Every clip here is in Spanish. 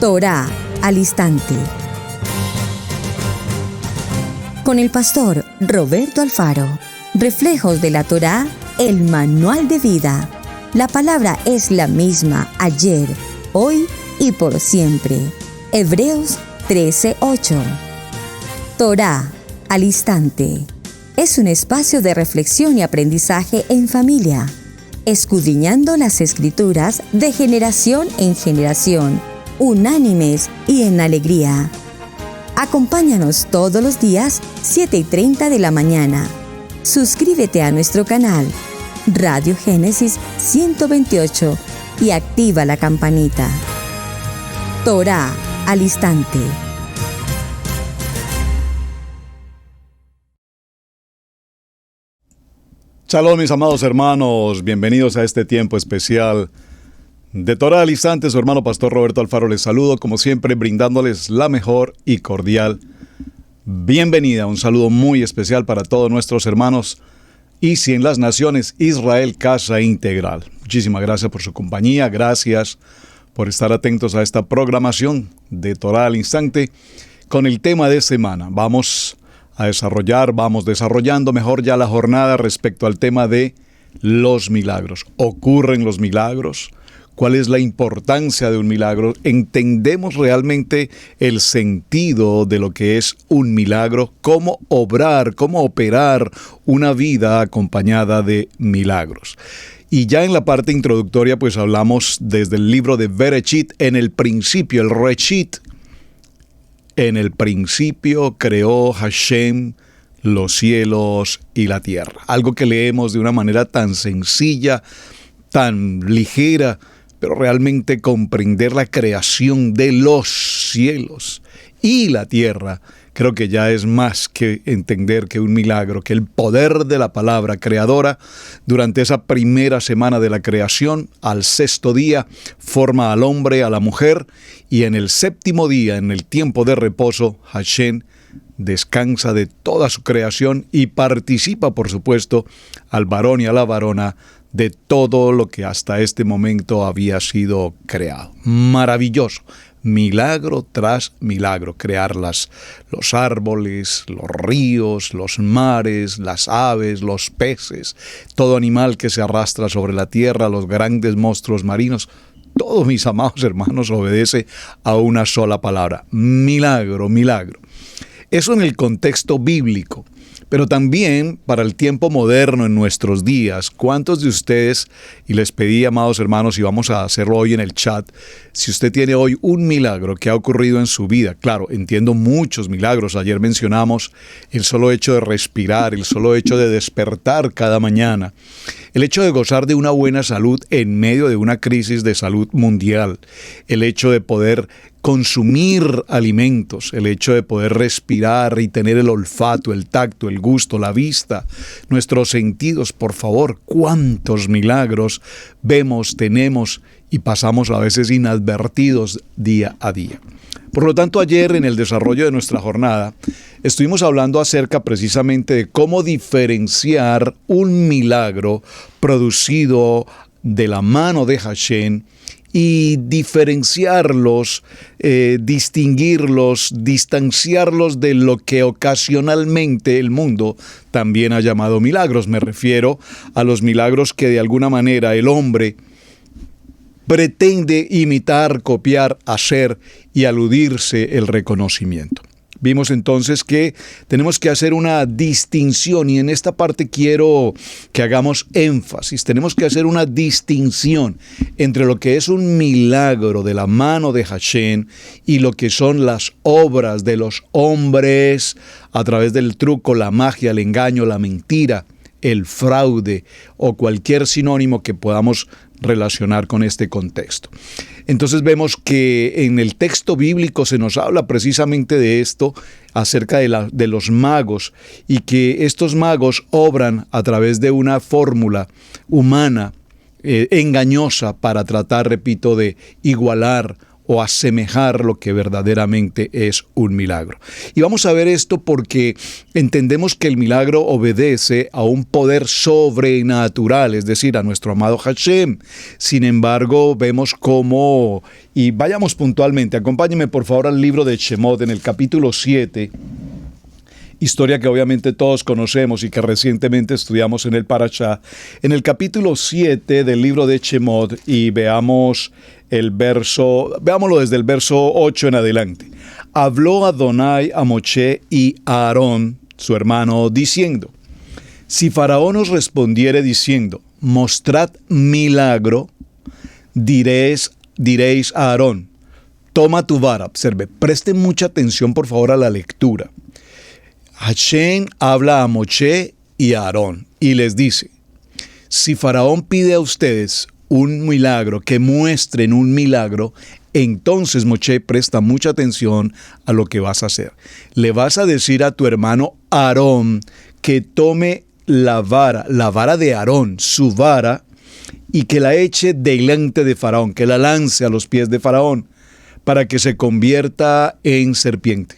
Torá al instante. Con el pastor Roberto Alfaro. Reflejos de la Torá, el manual de vida. La palabra es la misma ayer, hoy y por siempre. Hebreos 13:8. Torá al instante. Es un espacio de reflexión y aprendizaje en familia, escudriñando las Escrituras de generación en generación, unánimes y en alegría. Acompáñanos todos los días, 7:30 de la mañana. Suscríbete a nuestro canal, Radio Génesis 128, y activa la campanita. Torá al instante. Shalom, mis amados hermanos, bienvenidos a este tiempo especial de Torá al instante. Su hermano pastor Roberto Alfaro les saludo, como siempre, brindándoles la mejor y cordial bienvenida. Un saludo muy especial para todos nuestros hermanos ISI en las Naciones, Israel Casa Integral. Muchísimas gracias por su compañía, gracias por estar atentos a esta programación de Torá al instante con el tema de semana. Vamos desarrollando mejor ya la jornada respecto al tema de los milagros. ¿Ocurren los milagros? ¿Cuál es la importancia de un milagro? ¿Entendemos realmente el sentido de lo que es un milagro? ¿Cómo obrar, cómo operar una vida acompañada de milagros? Y ya en la parte introductoria, pues hablamos desde el libro de Bereshit, en el principio, el Reshit. En el principio creó Hashem los cielos y la tierra. Algo que leemos de una manera tan sencilla, tan ligera, pero realmente comprender la creación de los cielos y la tierra, creo que ya es más que entender que un milagro, que el poder de la palabra creadora durante esa primera semana de la creación, al sexto día, forma al hombre, a la mujer, y en el séptimo día, en el tiempo de reposo, Hashem descansa de toda su creación y participa, por supuesto, al varón y a la varona de todo lo que hasta este momento había sido creado. Maravilloso. Milagro tras milagro, crear los árboles, los ríos, los mares, las aves, los peces, todo animal que se arrastra sobre la tierra, los grandes monstruos marinos. Todo, mis amados hermanos, obedece a una sola palabra: milagro, milagro. Eso en el contexto bíblico. Pero también para el tiempo moderno en nuestros días, ¿cuántos de ustedes, y les pedí, amados hermanos, y vamos a hacerlo hoy en el chat, si usted tiene hoy un milagro que ha ocurrido en su vida? Claro, entiendo muchos milagros. Ayer mencionamos el solo hecho de respirar, el solo hecho de despertar cada mañana, el hecho de gozar de una buena salud en medio de una crisis de salud mundial, el hecho de poder consumir alimentos, el hecho de poder respirar y tener el olfato, el tacto, el gusto, la vista, nuestros sentidos. Por favor, cuántos milagros vemos, tenemos y pasamos a veces inadvertidos día a día. Por lo tanto, ayer en el desarrollo de nuestra jornada estuvimos hablando acerca precisamente de cómo diferenciar un milagro producido de la mano de Hashem y diferenciarlos, distinguirlos, distanciarlos de lo que ocasionalmente el mundo también ha llamado milagros. Me refiero a los milagros que de alguna manera el hombre pretende imitar, copiar, hacer y aludirse el reconocimiento. Vimos entonces que tenemos que hacer una distinción, y en esta parte quiero que hagamos énfasis. Tenemos que hacer una distinción entre lo que es un milagro de la mano de Hashem y lo que son las obras de los hombres a través del truco, la magia, el engaño, la mentira, el fraude o cualquier sinónimo que podamos relacionar con este contexto. Entonces vemos que en el texto bíblico se nos habla precisamente de esto, acerca de los magos, y que estos magos obran a través de una fórmula humana engañosa para tratar, repito, de igualar o asemejar lo que verdaderamente es un milagro. Y vamos a ver esto porque entendemos que el milagro obedece a un poder sobrenatural, es decir, a nuestro amado Hashem. Sin embargo, vemos cómo, y vayamos puntualmente, acompáñenme por favor al libro de Shemot en el capítulo 7, historia que obviamente todos conocemos y que recientemente estudiamos en el Parashá, en el capítulo 7 del libro de Shemot, y veámoslo desde el verso 8 en adelante. Habló Adonai a Moshe y a Aarón, su hermano, diciendo: si Faraón os respondiere diciendo, mostrad milagro, diréis a Aarón, toma tu vara. Observe, presten mucha atención por favor a la lectura. Hashem habla a Moshe y a Aarón y les dice: si Faraón pide a ustedes un milagro, que muestren un milagro, entonces Moshe, presta mucha atención a lo que vas a hacer. Le vas a decir a tu hermano Aarón que tome la vara de Aarón, su vara, y que la eche delante de Faraón, que la lance a los pies de Faraón, para que se convierta en serpiente.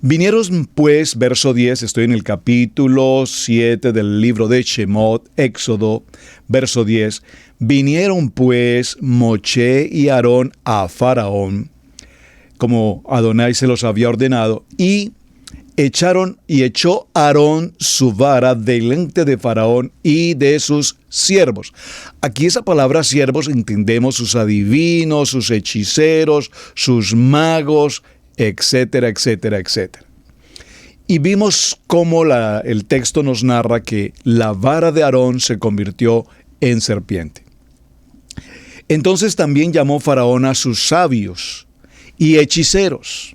Vinieron pues, verso 10, estoy en el capítulo 7 del libro de Shemot, Éxodo, verso 10. Vinieron pues Moshe y Aarón a Faraón, como Adonai se los había ordenado, y echó Aarón su vara delante de Faraón y de sus siervos. Aquí esa palabra siervos entendemos sus adivinos, sus hechiceros, sus magos, etcétera, etcétera, etcétera. Y vimos cómo el texto nos narra que la vara de Aarón se convirtió en serpiente. Entonces también llamó Faraón a sus sabios y hechiceros.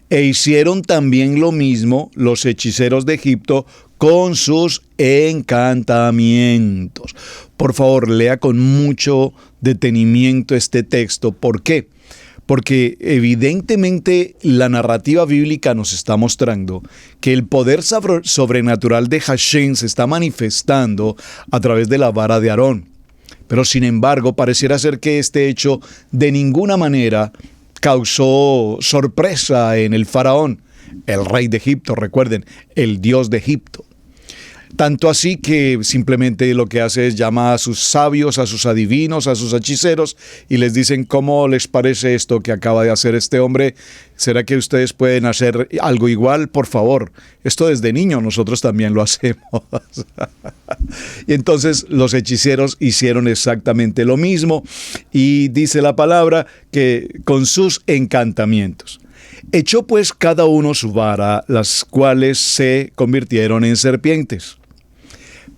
E hicieron también lo mismo los hechiceros de Egipto con sus encantamientos. Por favor, lea con mucho detenimiento este texto. ¿Por qué? Porque evidentemente la narrativa bíblica nos está mostrando que el poder sobrenatural de Hashem se está manifestando a través de la vara de Aarón. Pero sin embargo, pareciera ser que este hecho de ninguna manera causó sorpresa en el faraón, el rey de Egipto, recuerden, el dios de Egipto. Tanto así que simplemente lo que hace es llamar a sus sabios, a sus adivinos, a sus hechiceros y les dicen: ¿cómo les parece esto que acaba de hacer este hombre? ¿Será que ustedes pueden hacer algo igual? Por favor, esto desde niño nosotros también lo hacemos. Y entonces los hechiceros hicieron exactamente lo mismo y dice la palabra que con sus encantamientos. Echó pues cada uno su vara, las cuales se convirtieron en serpientes.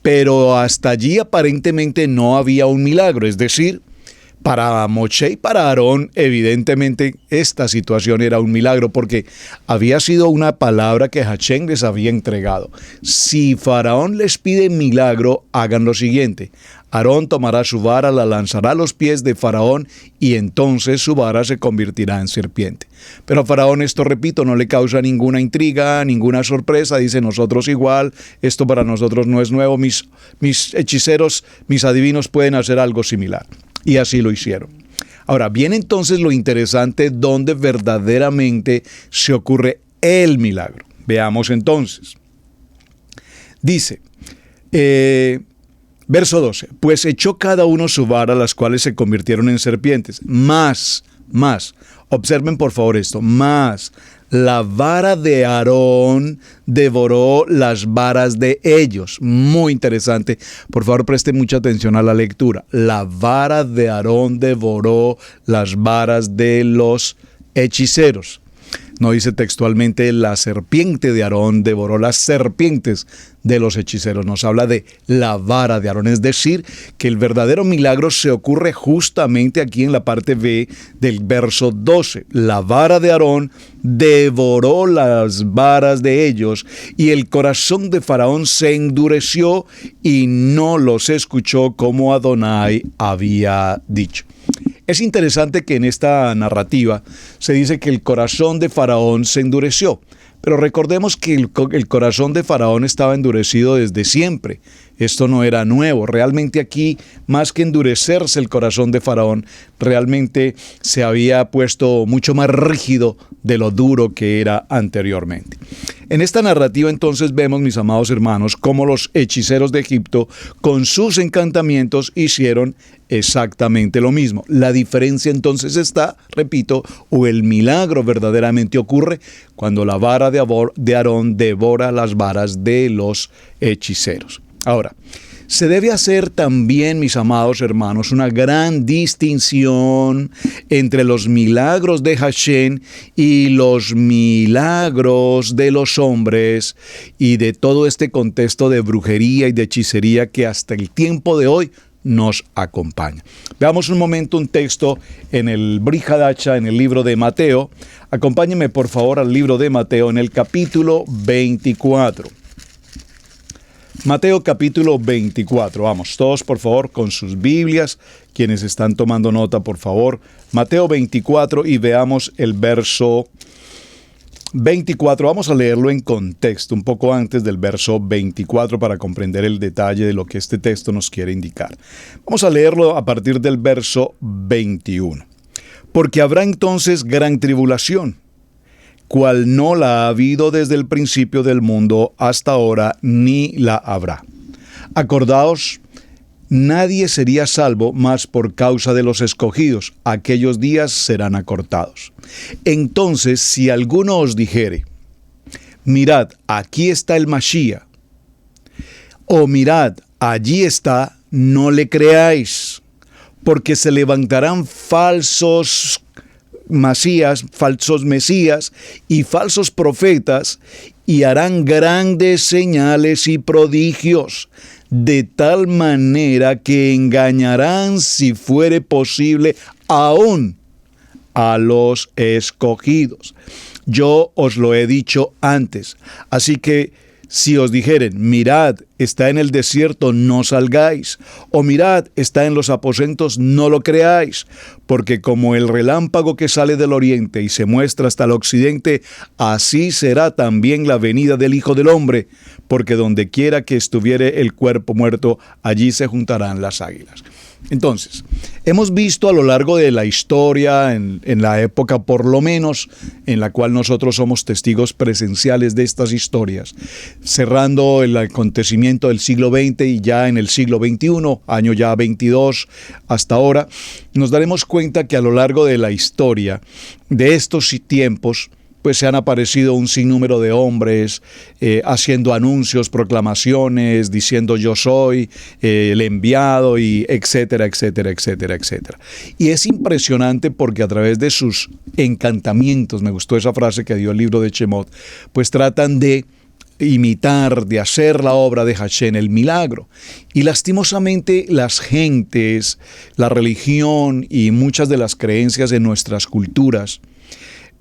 Pero hasta allí aparentemente no había un milagro, es decir, para Moshe y para Aarón evidentemente esta situación era un milagro porque había sido una palabra que Hashem les había entregado. Si Faraón les pide milagro, hagan lo siguiente: Aarón tomará su vara, la lanzará a los pies de Faraón y entonces su vara se convertirá en serpiente. Pero a Faraón esto, repito, no le causa ninguna intriga, ninguna sorpresa. Dice: nosotros igual, esto para nosotros no es nuevo, mis hechiceros, mis adivinos pueden hacer algo similar. Y así lo hicieron. Ahora, viene entonces lo interesante, donde verdaderamente se ocurre el milagro. Veamos entonces. Dice, verso 12, pues echó cada uno su vara, las cuales se convirtieron en serpientes. Más, observen por favor esto, más la vara de Aarón devoró las varas de ellos. Muy interesante. Por favor, presten mucha atención a la lectura. La vara de Aarón devoró las varas de los hechiceros. No dice textualmente la serpiente de Aarón devoró las serpientes de los hechiceros. Nos habla de la vara de Aarón. Es decir, que el verdadero milagro se ocurre justamente aquí en la parte B del verso 12. La vara de Aarón devoró las varas de ellos y el corazón de Faraón se endureció y no los escuchó como Adonai había dicho. Es interesante que en esta narrativa se dice que el corazón de Faraón se endureció, pero recordemos que el corazón de Faraón estaba endurecido desde siempre. Esto no era nuevo. Realmente aquí, más que endurecerse el corazón de Faraón, realmente se había puesto mucho más rígido de lo duro que era anteriormente. En esta narrativa entonces vemos, mis amados hermanos, cómo los hechiceros de Egipto con sus encantamientos hicieron exactamente lo mismo. La diferencia entonces está, repito, o el milagro verdaderamente ocurre cuando la vara de Aarón devora las varas de los hechiceros. Ahora, se debe hacer también, mis amados hermanos, una gran distinción entre los milagros de Hashem y los milagros de los hombres y de todo este contexto de brujería y de hechicería que hasta el tiempo de hoy nos acompaña. Veamos un momento un texto en el Brit Hadashah, en el libro de Mateo. Acompáñenme por favor al libro de Mateo en el capítulo 24. Mateo capítulo 24. Vamos, todos por favor con sus Biblias, quienes están tomando nota por favor. Mateo 24 y veamos el verso 24. Vamos a leerlo en contexto, un poco antes del verso 24 para comprender el detalle de lo que este texto nos quiere indicar. Vamos a leerlo a partir del verso 21. Porque habrá entonces gran tribulación, cual no la ha habido desde el principio del mundo hasta ahora, ni la habrá. Acordaos, nadie sería salvo más por causa de los escogidos. Aquellos días serán acortados. Entonces, si alguno os dijere, mirad, aquí está el Mashiach, o mirad, allí está, no le creáis, porque se levantarán falsos mesías y falsos profetas, y harán grandes señales y prodigios, de tal manera que engañarán, si fuere posible, aún a los escogidos. Yo os lo he dicho antes, así que si os dijeren, mirad, está en el desierto, no salgáis, o mirad, está en los aposentos, no lo creáis, porque como el relámpago que sale del oriente y se muestra hasta el occidente, así será también la venida del Hijo del Hombre, porque donde quiera que estuviere el cuerpo muerto, allí se juntarán las águilas. Entonces, hemos visto a lo largo de la historia, en la época por lo menos, en la cual nosotros somos testigos presenciales de estas historias, cerrando el acontecimiento del siglo XX y ya en el siglo XXI, año ya 22 hasta ahora, nos daremos cuenta que a lo largo de la historia de estos tiempos, pues se han aparecido un sinnúmero de hombres haciendo anuncios, proclamaciones, diciendo yo soy el enviado, y etcétera, etcétera, etcétera, etcétera. Y es impresionante porque a través de sus encantamientos, me gustó esa frase que dio el libro de Shemot, pues tratan de imitar, de hacer la obra de Hashem, el milagro. Y lastimosamente las gentes, la religión y muchas de las creencias de nuestras culturas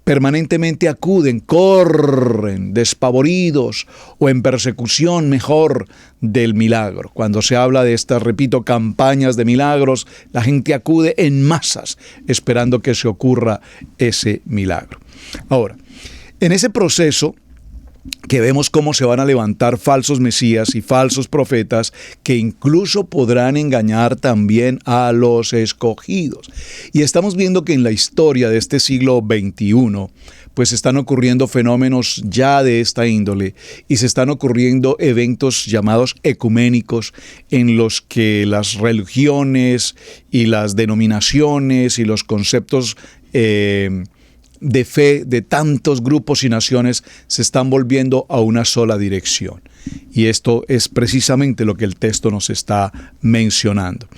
permanentemente acuden, corren despavoridos o en persecución mejor del milagro. Cuando se habla de estas, repito, campañas de milagros, la gente acude en masas esperando que se ocurra ese milagro. Ahora, en ese proceso que vemos cómo se van a levantar falsos mesías y falsos profetas que incluso podrán engañar también a los escogidos. Y estamos viendo que en la historia de este siglo XXI, pues están ocurriendo fenómenos ya de esta índole y se están ocurriendo eventos llamados ecuménicos en los que las religiones y las denominaciones y los conceptos de fe de tantos grupos y naciones se están volviendo a una sola dirección. Y esto es precisamente lo que el texto nos está mencionando.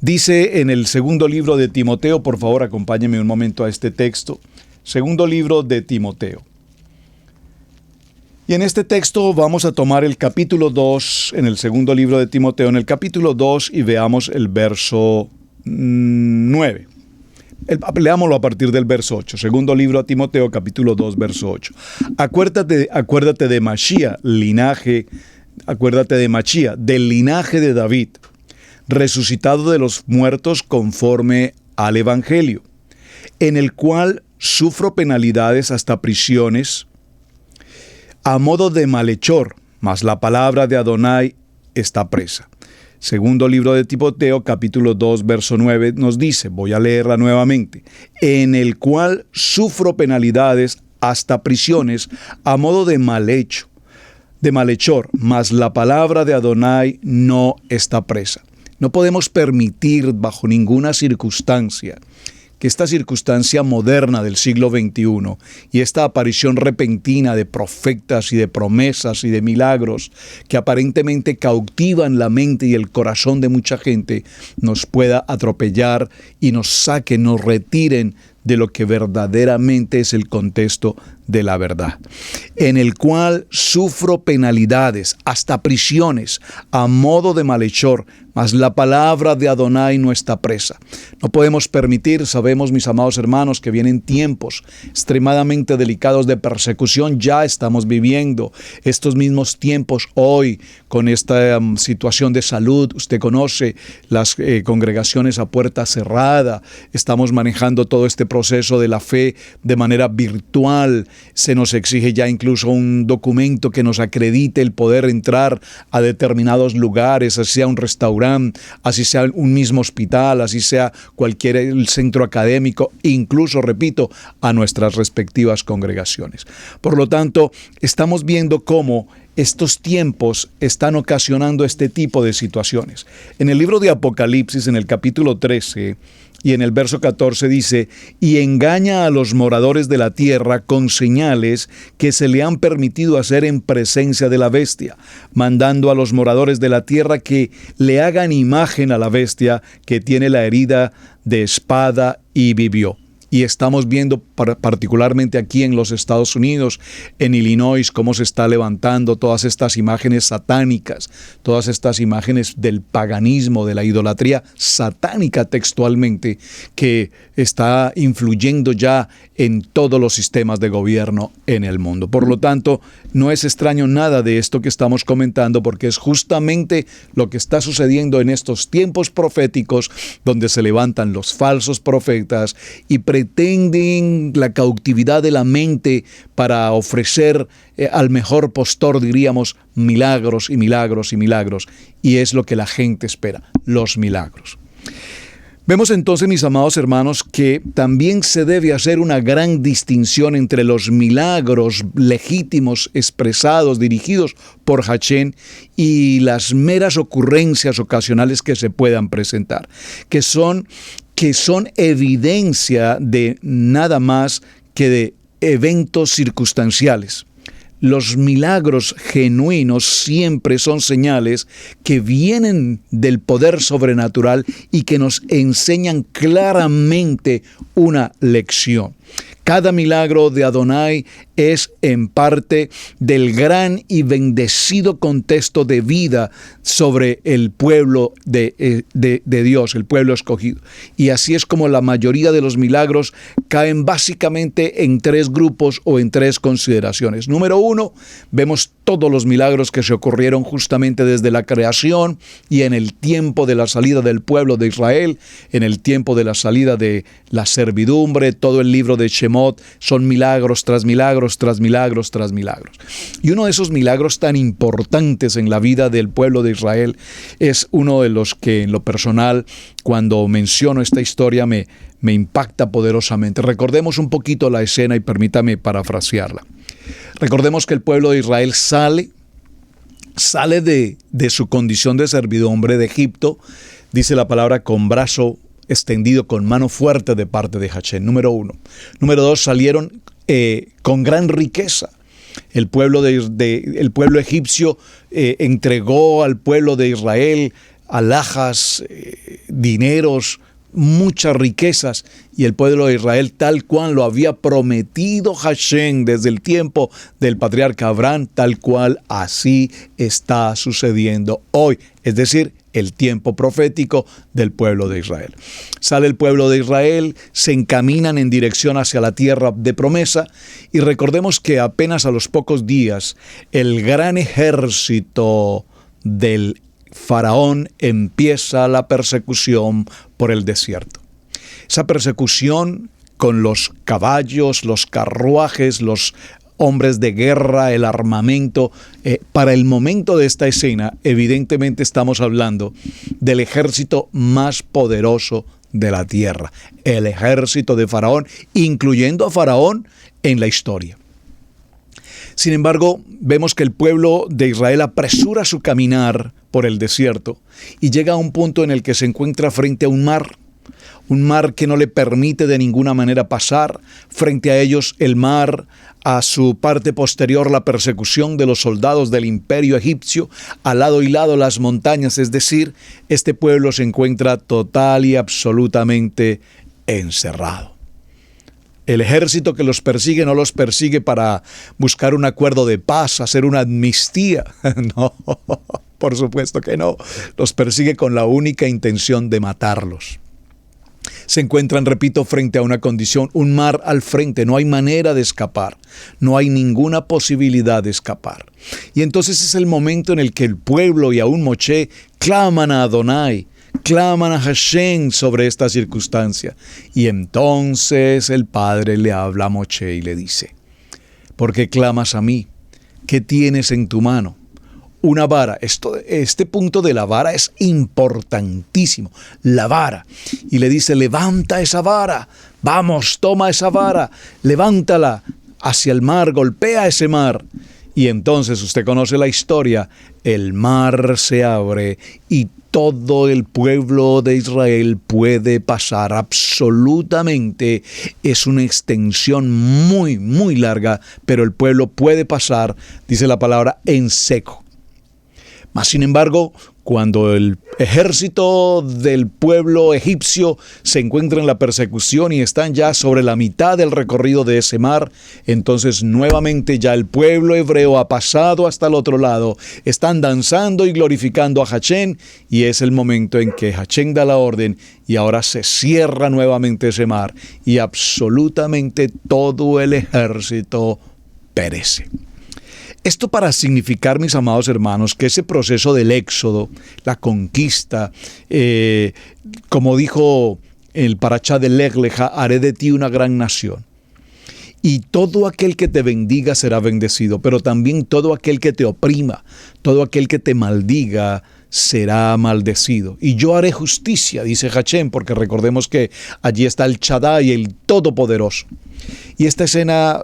Dice en el segundo libro de Timoteo, por favor acompáñenme un momento a este texto, segundo libro de Timoteo. Y en este texto vamos a tomar el capítulo 2, en el segundo libro de Timoteo, en el capítulo 2 y veamos el verso 9. Leámoslo a partir del verso 8. Segundo libro a Timoteo, capítulo 2, verso 8. Acuérdate de Mashiach, del linaje de David, resucitado de los muertos conforme al Evangelio, en el cual sufro penalidades hasta prisiones, a modo de malhechor, mas la palabra de Adonai está presa. Segundo libro de Timoteo, capítulo 2, verso 9, nos dice, voy a leerla nuevamente, en el cual sufro penalidades hasta prisiones a modo de malhechor, mas la palabra de Adonai no está presa. No podemos permitir bajo ninguna circunstancia que esta circunstancia moderna del siglo XXI y esta aparición repentina de profetas y de promesas y de milagros que aparentemente cautivan la mente y el corazón de mucha gente nos pueda atropellar y nos saquen, nos retiren de lo que verdaderamente es el contexto de la verdad, en el cual sufro penalidades, hasta prisiones, a modo de malhechor, mas la palabra de Adonai no está presa. No podemos permitir, sabemos, mis amados hermanos, que vienen tiempos extremadamente delicados de persecución. Ya estamos viviendo estos mismos tiempos hoy con esta situación de salud. Usted conoce las congregaciones a puerta cerrada. Estamos manejando todo este proceso de la fe de manera virtual. Se nos exige ya incluso un documento que nos acredite el poder entrar a determinados lugares, así sea un restaurante, así sea un mismo hospital, así sea cualquier centro académico, incluso, repito, a nuestras respectivas congregaciones. Por lo tanto, estamos viendo cómo estos tiempos están ocasionando este tipo de situaciones. En el libro de Apocalipsis, en el capítulo 13, y en el verso 14 dice, y engaña a los moradores de la tierra con señales que se le han permitido hacer en presencia de la bestia, mandando a los moradores de la tierra que le hagan imagen a la bestia que tiene la herida de espada y vivió. Y estamos viendo particularmente aquí en los Estados Unidos, en Illinois, cómo se está levantando todas estas imágenes satánicas, todas estas imágenes del paganismo, de la idolatría satánica textualmente, que está influyendo ya en todos los sistemas de gobierno en el mundo. Por lo tanto, no es extraño nada de esto que estamos comentando, porque es justamente lo que está sucediendo en estos tiempos proféticos, donde se levantan los falsos profetas y pretenden la cautividad de la mente para ofrecer al mejor postor, diríamos, milagros y milagros y milagros. Y es lo que la gente espera, los milagros. Vemos entonces, mis amados hermanos, que también se debe hacer una gran distinción entre los milagros legítimos expresados, dirigidos por Hachén, y las meras ocurrencias ocasionales que se puedan presentar, que son evidencia de nada más que de eventos circunstanciales. Los milagros genuinos siempre son señales que vienen del poder sobrenatural y que nos enseñan claramente una lección. Cada milagro de Adonai es en parte del gran y bendecido contexto de vida sobre el pueblo de Dios, el pueblo escogido. Y así es como la mayoría de los milagros caen básicamente en tres grupos o en tres consideraciones. Número uno, vemos todos los milagros que se ocurrieron justamente desde la creación y en el tiempo de la salida del pueblo de Israel, en el tiempo de la salida de la servidumbre. Todo el libro de Shemot son milagros tras milagros, tras milagros, tras milagros. Y uno de esos milagros tan importantes en la vida del pueblo de Israel es uno de los que en lo personal, cuando menciono esta historia, me impacta poderosamente. Recordemos un poquito la escena y permítame parafrasearla. Recordemos que el pueblo de Israel sale de su condición de servidumbre de Egipto, dice la palabra, con brazo extendido, con mano fuerte de parte de Hachén, número uno. Número dos, salieron con gran riqueza. El pueblo egipcio entregó al pueblo de Israel alhajas, dineros, muchas riquezas, y el pueblo de Israel, tal cual lo había prometido Hachén desde el tiempo del patriarca Abraham, tal cual así está sucediendo hoy, es decir, el tiempo profético del pueblo de Israel. Sale el pueblo de Israel, se encaminan en dirección hacia la tierra de promesa, y recordemos que apenas a los pocos días el gran ejército del Faraón empieza la persecución por el desierto. Esa persecución con los caballos, los carruajes, los hombres de guerra, el armamento. Para el momento de esta escena, evidentemente estamos hablando del ejército más poderoso de la tierra, el ejército de Faraón, incluyendo a Faraón en la historia. Sin embargo, vemos que el pueblo de Israel apresura su caminar por el desierto y llega a un punto en el que se encuentra frente a un mar que no le permite de ninguna manera pasar. Frente a ellos el mar, a su parte posterior la persecución de los soldados del imperio egipcio, al lado y lado las montañas, es decir, este pueblo se encuentra total y absolutamente encerrado. El ejército que los persigue no los persigue para buscar un acuerdo de paz, hacer una amnistía. No, por supuesto que no. Los persigue con la única intención de matarlos. Se encuentran, repito, frente a una condición, un mar al frente, no hay manera de escapar, no hay ninguna posibilidad de escapar. Y entonces es el momento en el que el pueblo y aún Moshe claman a Adonai, claman a Hashem sobre esta circunstancia. Y entonces el Padre le habla a Moshe y le dice: ¿por qué clamas a mí? ¿Qué tienes en tu mano? Una vara. Este punto de la vara es importantísimo. La vara. Y le dice: levanta esa vara. Vamos, toma esa vara. Levántala hacia el mar. Golpea ese mar. Y entonces usted conoce la historia. El mar se abre y todo el pueblo de Israel puede pasar absolutamente. Es una extensión muy, muy larga, pero el pueblo puede pasar, dice la palabra, en seco. Mas, sin embargo, cuando el ejército del pueblo egipcio se encuentra en la persecución y están ya sobre la mitad del recorrido de ese mar, entonces nuevamente ya el pueblo hebreo ha pasado hasta el otro lado, están danzando y glorificando a Hashem, y es el momento en que Hashem da la orden y ahora se cierra nuevamente ese mar y absolutamente todo el ejército perece. Esto para significar, mis amados hermanos, que ese proceso del éxodo, la conquista, como dijo el parashá de Lech Lecha, haré de ti una gran nación. Y todo aquel que te bendiga será bendecido, pero también todo aquel que te oprima, todo aquel que te maldiga, será maldecido. Y yo haré justicia, dice Hashem, porque recordemos que allí está el Shaddai, el Todopoderoso. Y esta escena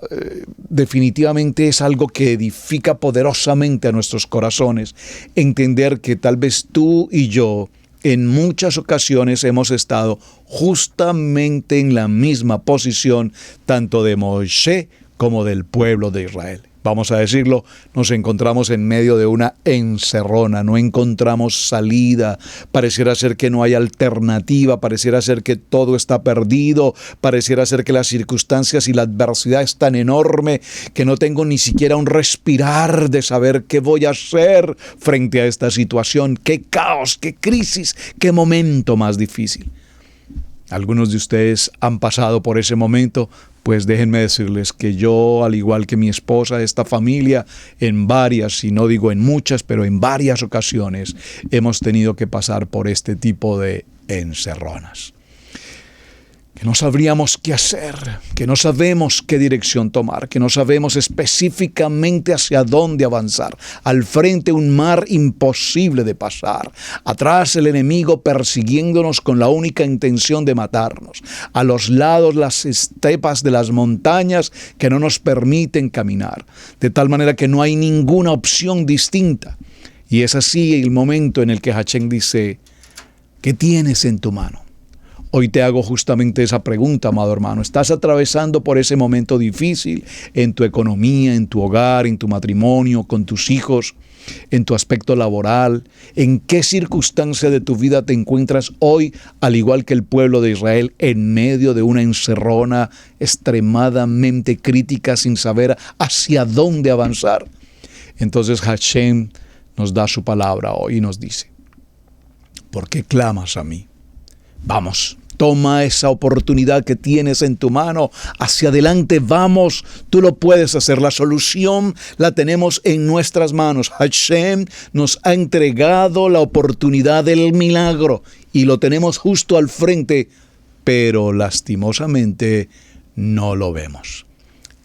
definitivamente es algo que edifica poderosamente a nuestros corazones. Entender que tal vez tú y yo en muchas ocasiones hemos estado justamente en la misma posición, tanto de Moshe como del pueblo de Israel. Vamos a decirlo, nos encontramos en medio de una encerrona, no encontramos salida, pareciera ser que no hay alternativa, pareciera ser que todo está perdido, pareciera ser que las circunstancias y la adversidad es tan enorme que no tengo ni siquiera un respirar de saber qué voy a hacer frente a esta situación. ¡Qué caos, qué crisis, qué momento más difícil! Algunos de ustedes han pasado por ese momento. Pues déjenme decirles que yo, al igual que mi esposa, esta familia, en varias, y no digo en muchas, pero en varias ocasiones, hemos tenido que pasar por este tipo de encerronas. Que no sabríamos qué hacer, que no sabemos qué dirección tomar, que no sabemos específicamente hacia dónde avanzar. Al frente un mar imposible de pasar. Atrás el enemigo persiguiéndonos con la única intención de matarnos. A los lados las estepas de las montañas que no nos permiten caminar. De tal manera que no hay ninguna opción distinta. Y es así el momento en el que Hashem dice: ¿qué tienes en tu mano? Hoy te hago justamente esa pregunta, amado hermano. ¿Estás atravesando por ese momento difícil en tu economía, en tu hogar, en tu matrimonio, con tus hijos, en tu aspecto laboral? ¿En qué circunstancia de tu vida te encuentras hoy, al igual que el pueblo de Israel, en medio de una encerrona extremadamente crítica, sin saber hacia dónde avanzar? Entonces Hashem nos da su palabra hoy y nos dice: ¿por qué clamas a mí? Vamos, toma esa oportunidad que tienes en tu mano, hacia adelante vamos, tú lo puedes hacer, la solución la tenemos en nuestras manos. Hashem nos ha entregado la oportunidad del milagro y lo tenemos justo al frente, pero lastimosamente no lo vemos.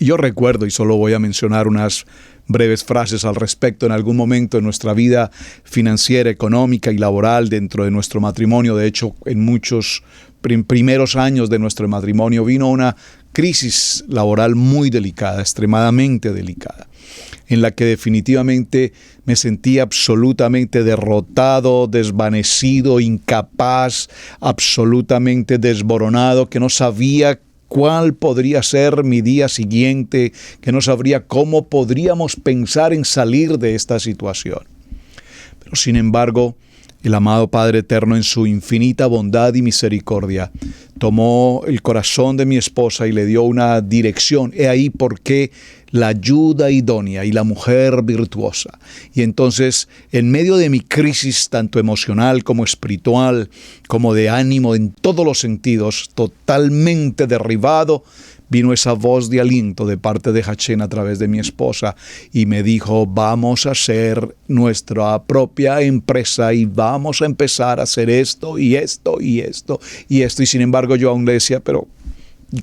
Y yo recuerdo, y solo voy a mencionar unas breves frases al respecto, en algún momento en nuestra vida financiera, económica y laboral dentro de nuestro matrimonio, de hecho en muchos primeros años de nuestro matrimonio vino una crisis laboral muy delicada, extremadamente delicada, en la que definitivamente me sentí absolutamente derrotado, desvanecido, incapaz, absolutamente desboronado, que no sabía cuál podría ser mi día siguiente, que no sabría cómo podríamos pensar en salir de esta situación. Pero sin embargo, el amado Padre Eterno, en su infinita bondad y misericordia, tomó el corazón de mi esposa y le dio una dirección. He ahí por qué la ayuda idónea y la mujer virtuosa. Y entonces, en medio de mi crisis, tanto emocional como espiritual, como de ánimo, en todos los sentidos, totalmente derribado, vino esa voz de aliento de parte de Hachén a través de mi esposa y me dijo: vamos a hacer nuestra propia empresa y vamos a empezar a hacer esto y esto y esto y esto. Y sin embargo yo aún le decía: pero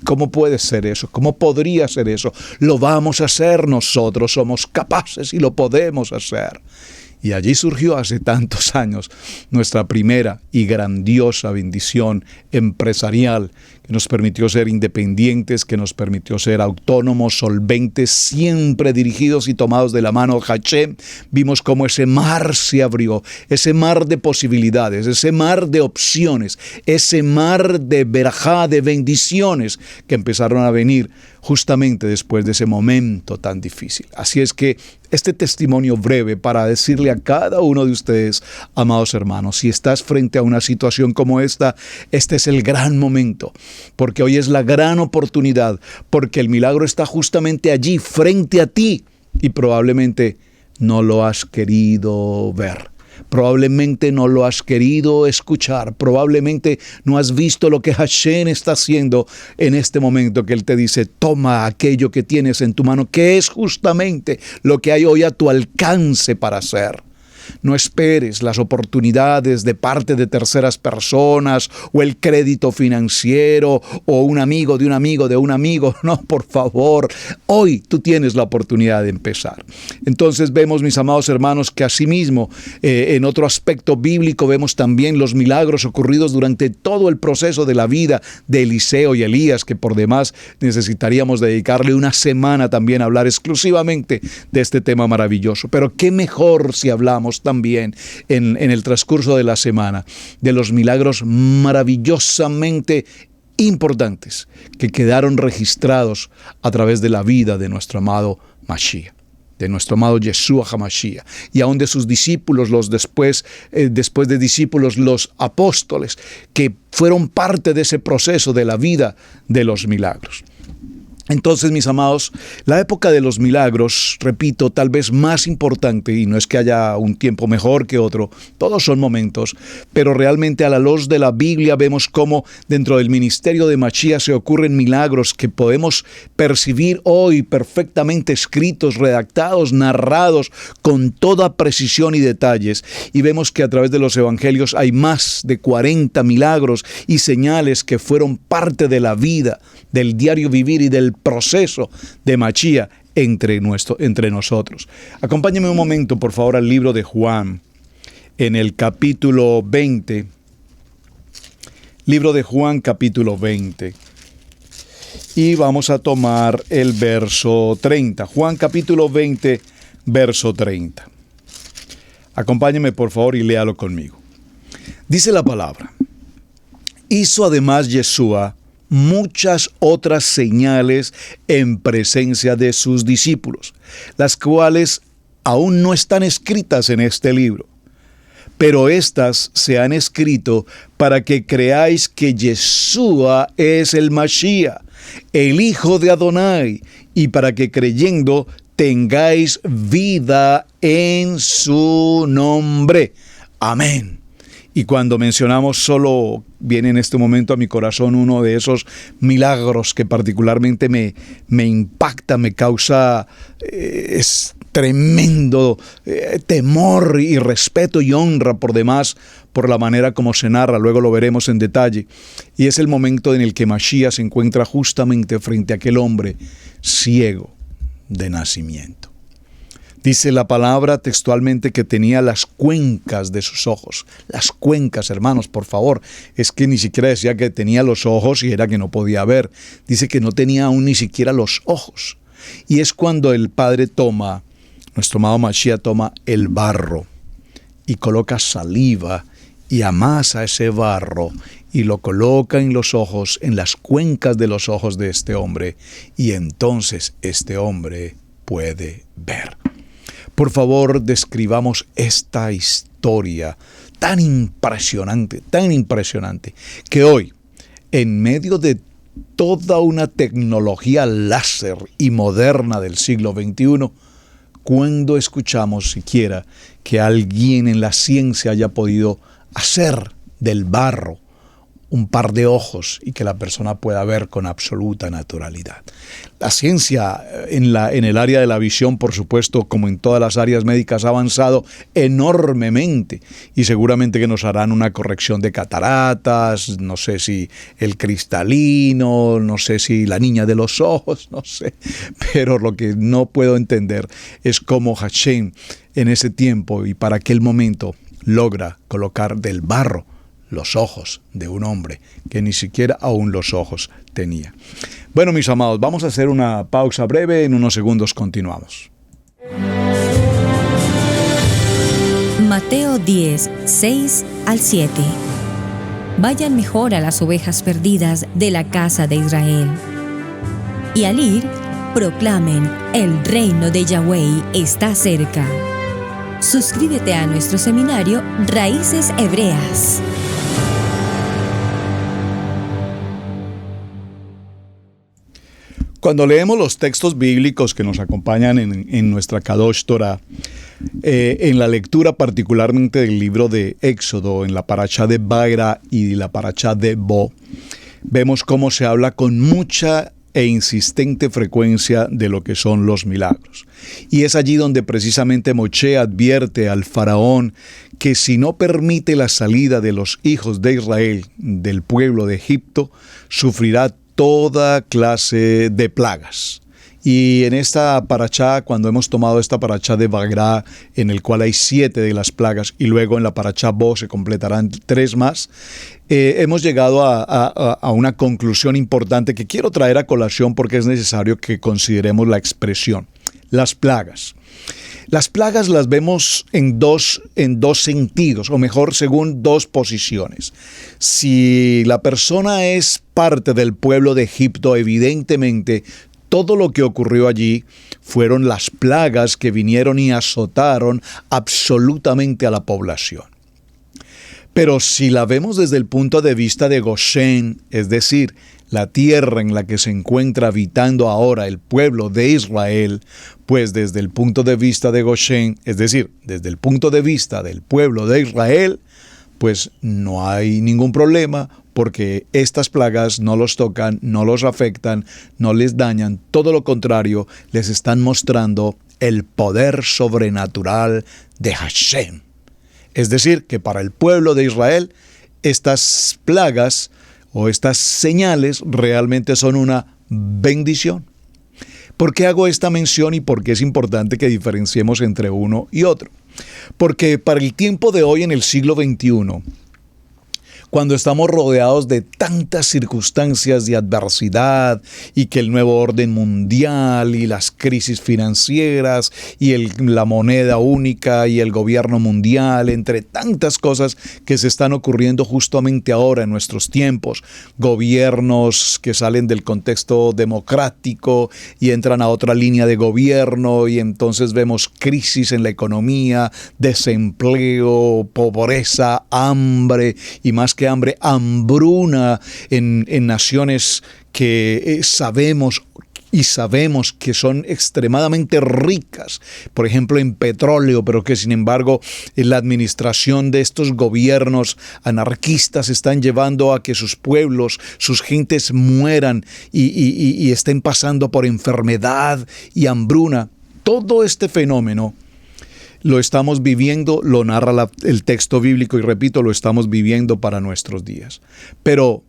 ¿cómo puede ser eso? ¿Cómo podría ser eso? Lo vamos a hacer nosotros, somos capaces y lo podemos hacer. Y allí surgió hace tantos años nuestra primera y grandiosa bendición empresarial, que nos permitió ser independientes, que nos permitió ser autónomos, solventes, siempre dirigidos y tomados de la mano de Hachén. Vimos cómo ese mar se abrió, ese mar de posibilidades, ese mar de opciones, ese mar de verajá, de bendiciones que empezaron a venir justamente después de ese momento tan difícil. Así es que este testimonio breve para decirle a cada uno de ustedes, amados hermanos, si estás frente a una situación como esta, este es el gran momento, porque hoy es la gran oportunidad, porque el milagro está justamente allí, frente a ti, y probablemente no lo has querido ver. Probablemente no lo has querido escuchar, probablemente no has visto lo que Hachén está haciendo en este momento, que Él te dice: toma aquello que tienes en tu mano, que es justamente lo que hay hoy a tu alcance para hacer. No esperes las oportunidades de parte de terceras personas o el crédito financiero o un amigo de un amigo de un amigo. No, por favor, hoy tú tienes la oportunidad de empezar. Entonces vemos, mis amados hermanos, que asimismo en otro aspecto bíblico vemos también los milagros ocurridos durante todo el proceso de la vida de Eliseo y Elías, que por demás necesitaríamos dedicarle una semana también a hablar exclusivamente de este tema maravilloso. Pero qué mejor si hablamos también en el transcurso de la semana de los milagros maravillosamente importantes que quedaron registrados a través de la vida de nuestro amado Mashiach, de nuestro amado Yeshua HaMashiach, y aún de sus discípulos, los después de discípulos, los apóstoles, que fueron parte de ese proceso de la vida de los milagros. Entonces, mis amados, la época de los milagros, repito, tal vez más importante, y no es que haya un tiempo mejor que otro, todos son momentos, pero realmente a la luz de la Biblia vemos cómo dentro del ministerio de Mashiach se ocurren milagros que podemos percibir hoy perfectamente escritos, redactados, narrados con toda precisión y detalles, y vemos que a través de los evangelios hay más de 40 milagros y señales que fueron parte de la vida, del diario vivir y del proceso de Mashiach entre nosotros. Acompáñenme un momento, por favor, al libro de Juan, en el capítulo 20. Libro de Juan, capítulo 20. Y vamos a tomar el verso 30. Juan, capítulo 20, verso 30. Acompáñenme, por favor, y léalo conmigo. Dice la palabra: hizo además Yeshua muchas otras señales en presencia de sus discípulos, las cuales aún no están escritas en este libro. Pero estas se han escrito para que creáis que Yeshua es el Mashiach, el Hijo de Adonai, y para que creyendo tengáis vida en su nombre. Amén. Y cuando mencionamos solo, viene en este momento a mi corazón uno de esos milagros que particularmente me impacta, me causa es tremendo temor y respeto y honra por demás por la manera como se narra, luego lo veremos en detalle. Y es el momento en el que Mashiach se encuentra justamente frente a aquel hombre ciego de nacimiento. Dice la palabra textualmente que tenía las cuencas de sus ojos. Las cuencas, hermanos, por favor. Es que ni siquiera decía que tenía los ojos y era que no podía ver. Dice que no tenía aún ni siquiera los ojos. Y es cuando el Padre toma, nuestro amado Mashiach toma el barro y coloca saliva y amasa ese barro y lo coloca en los ojos, en las cuencas de los ojos de este hombre. Y entonces este hombre puede ver. Por favor, describamos esta historia tan impresionante, que hoy, en medio de toda una tecnología láser y moderna del siglo XXI, ¿cuándo escuchamos siquiera que alguien en la ciencia haya podido hacer del barro un par de ojos y que la persona pueda ver con absoluta naturalidad? La ciencia en el área de la visión, por supuesto, como en todas las áreas médicas, ha avanzado enormemente y seguramente que nos harán una corrección de cataratas, no sé si el cristalino, no sé si la niña de los ojos, no sé, pero lo que no puedo entender es cómo Hashem en ese tiempo y para aquel momento logra colocar del barro los ojos de un hombre que ni siquiera aún los ojos tenía. Bueno, mis amados, vamos a hacer una pausa breve, en unos segundos continuamos. Mateo 10, 6 al 7. Vayan mejor a las ovejas perdidas de la casa de Israel. Y al ir, proclamen, el reino de Yahweh está cerca. Suscríbete a nuestro seminario Raíces Hebreas. Cuando leemos los textos bíblicos que nos acompañan en nuestra Kadosh Torah, en la lectura particularmente del libro de Éxodo, en la parashá de Vaera y la parashá de Bo, vemos cómo se habla con mucha e insistente frecuencia de lo que son los milagros. Y es allí donde precisamente Moshe advierte al faraón que si no permite la salida de los hijos de Israel del pueblo de Egipto, sufrirá toda clase de plagas. Y en esta parashá, cuando hemos tomado esta parashá de Vaera, en el cual hay 7 de las plagas, y luego en la parashá Bo se completarán 3 más, hemos llegado a una conclusión importante que quiero traer a colación porque es necesario que consideremos la expresión. Las plagas. Las plagas las vemos en dos sentidos, o mejor, según 2 posiciones. Si la persona es parte del pueblo de Egipto, evidentemente, todo lo que ocurrió allí fueron las plagas que vinieron y azotaron absolutamente a la población. Pero si la vemos desde el punto de vista de Goshen, es decir, la tierra en la que se encuentra habitando ahora el pueblo de Israel, pues desde el punto de vista de Goshen, es decir, desde el punto de vista del pueblo de Israel, pues no hay ningún problema porque estas plagas no los tocan, no los afectan, no les dañan, todo lo contrario, les están mostrando el poder sobrenatural de Hashem. Es decir, que para el pueblo de Israel, estas plagas o estas señales realmente son una bendición. ¿Por qué hago esta mención y por qué es importante que diferenciemos entre uno y otro? Porque para el tiempo de hoy en el siglo XXI, cuando estamos rodeados de tantas circunstancias de adversidad y que el nuevo orden mundial y las crisis financieras y la moneda única y el gobierno mundial, entre tantas cosas que se están ocurriendo justamente ahora en nuestros tiempos, gobiernos que salen del contexto democrático y entran a otra línea de gobierno y entonces vemos crisis en la economía, desempleo, pobreza, hambre y más que hambre, hambruna en naciones que sabemos y sabemos que son extremadamente ricas, por ejemplo en petróleo, pero que sin embargo en la administración de estos gobiernos anarquistas están llevando a que sus pueblos, sus gentes mueran y estén pasando por enfermedad y hambruna. Todo este fenómeno lo estamos viviendo, lo narra el texto bíblico y repito, lo estamos viviendo para nuestros días. Pero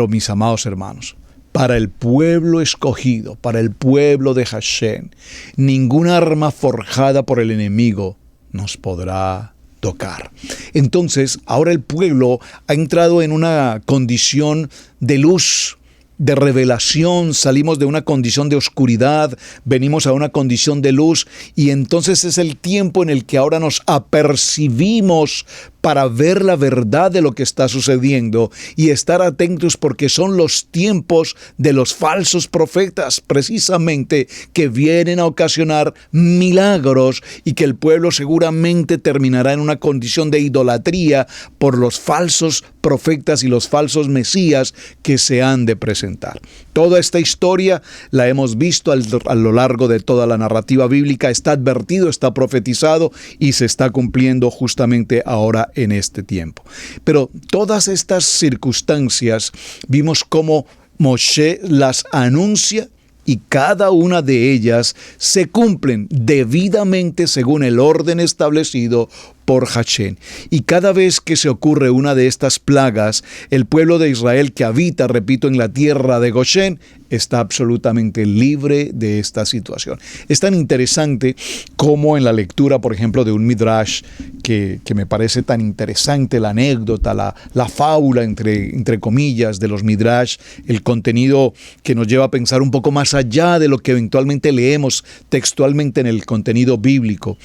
mis amados hermanos, para el pueblo escogido, para el pueblo de Hashem, ninguna arma forjada por el enemigo nos podrá tocar. Entonces, ahora el pueblo ha entrado en una condición de luz, de revelación. Salimos de una condición de oscuridad, venimos a una condición de luz, y entonces es el tiempo en el que ahora nos apercibimos para ver la verdad de lo que está sucediendo y estar atentos, porque son los tiempos de los falsos profetas precisamente que vienen a ocasionar milagros, y que el pueblo seguramente terminará en una condición de idolatría por los falsos profetas y los falsos mesías que se han de presentar. Toda esta historia la hemos visto a lo largo de toda la narrativa bíblica, está advertido, está profetizado y se está cumpliendo justamente ahora en este tiempo. Pero todas estas circunstancias vimos cómo Moshe las anuncia, y cada una de ellas se cumplen debidamente según el orden establecido por Hashem. Y cada vez que se ocurre una de estas plagas, el pueblo de Israel que habita, repito, en la tierra de Goshen, está absolutamente libre de esta situación. Es tan interesante como en la lectura, por ejemplo, de un midrash, que me parece tan interesante, la anécdota, la fábula, entre comillas, de los midrash, el contenido que nos lleva a pensar un poco más allá de lo que eventualmente leemos textualmente en el contenido bíblico.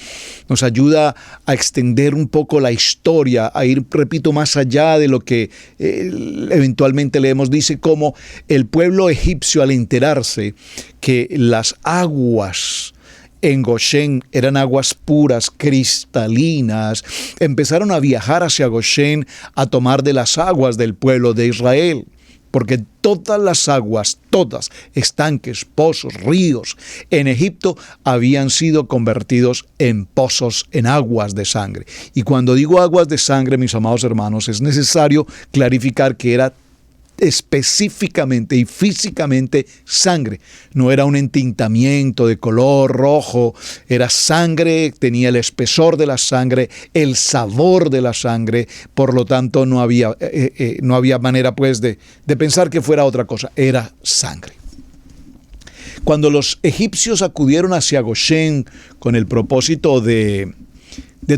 Nos ayuda a extender un poco la historia, a ir, repito, más allá de lo que eventualmente leemos. Dice cómo el pueblo egipcio, al enterarse que las aguas en Goshen eran aguas puras, cristalinas, empezaron a viajar hacia Goshen a tomar de las aguas del pueblo de Israel. Porque todas las aguas, todas, estanques, pozos, ríos, en Egipto habían sido convertidos en pozos, en aguas de sangre. Y cuando digo aguas de sangre, mis amados hermanos, es necesario clarificar que era específicamente y físicamente sangre. No era un entintamiento de color rojo, era sangre, tenía el espesor de la sangre, el sabor de la sangre, por lo tanto no había manera pues de pensar que fuera otra cosa, era sangre. Cuando los egipcios acudieron hacia Goshen con el propósito de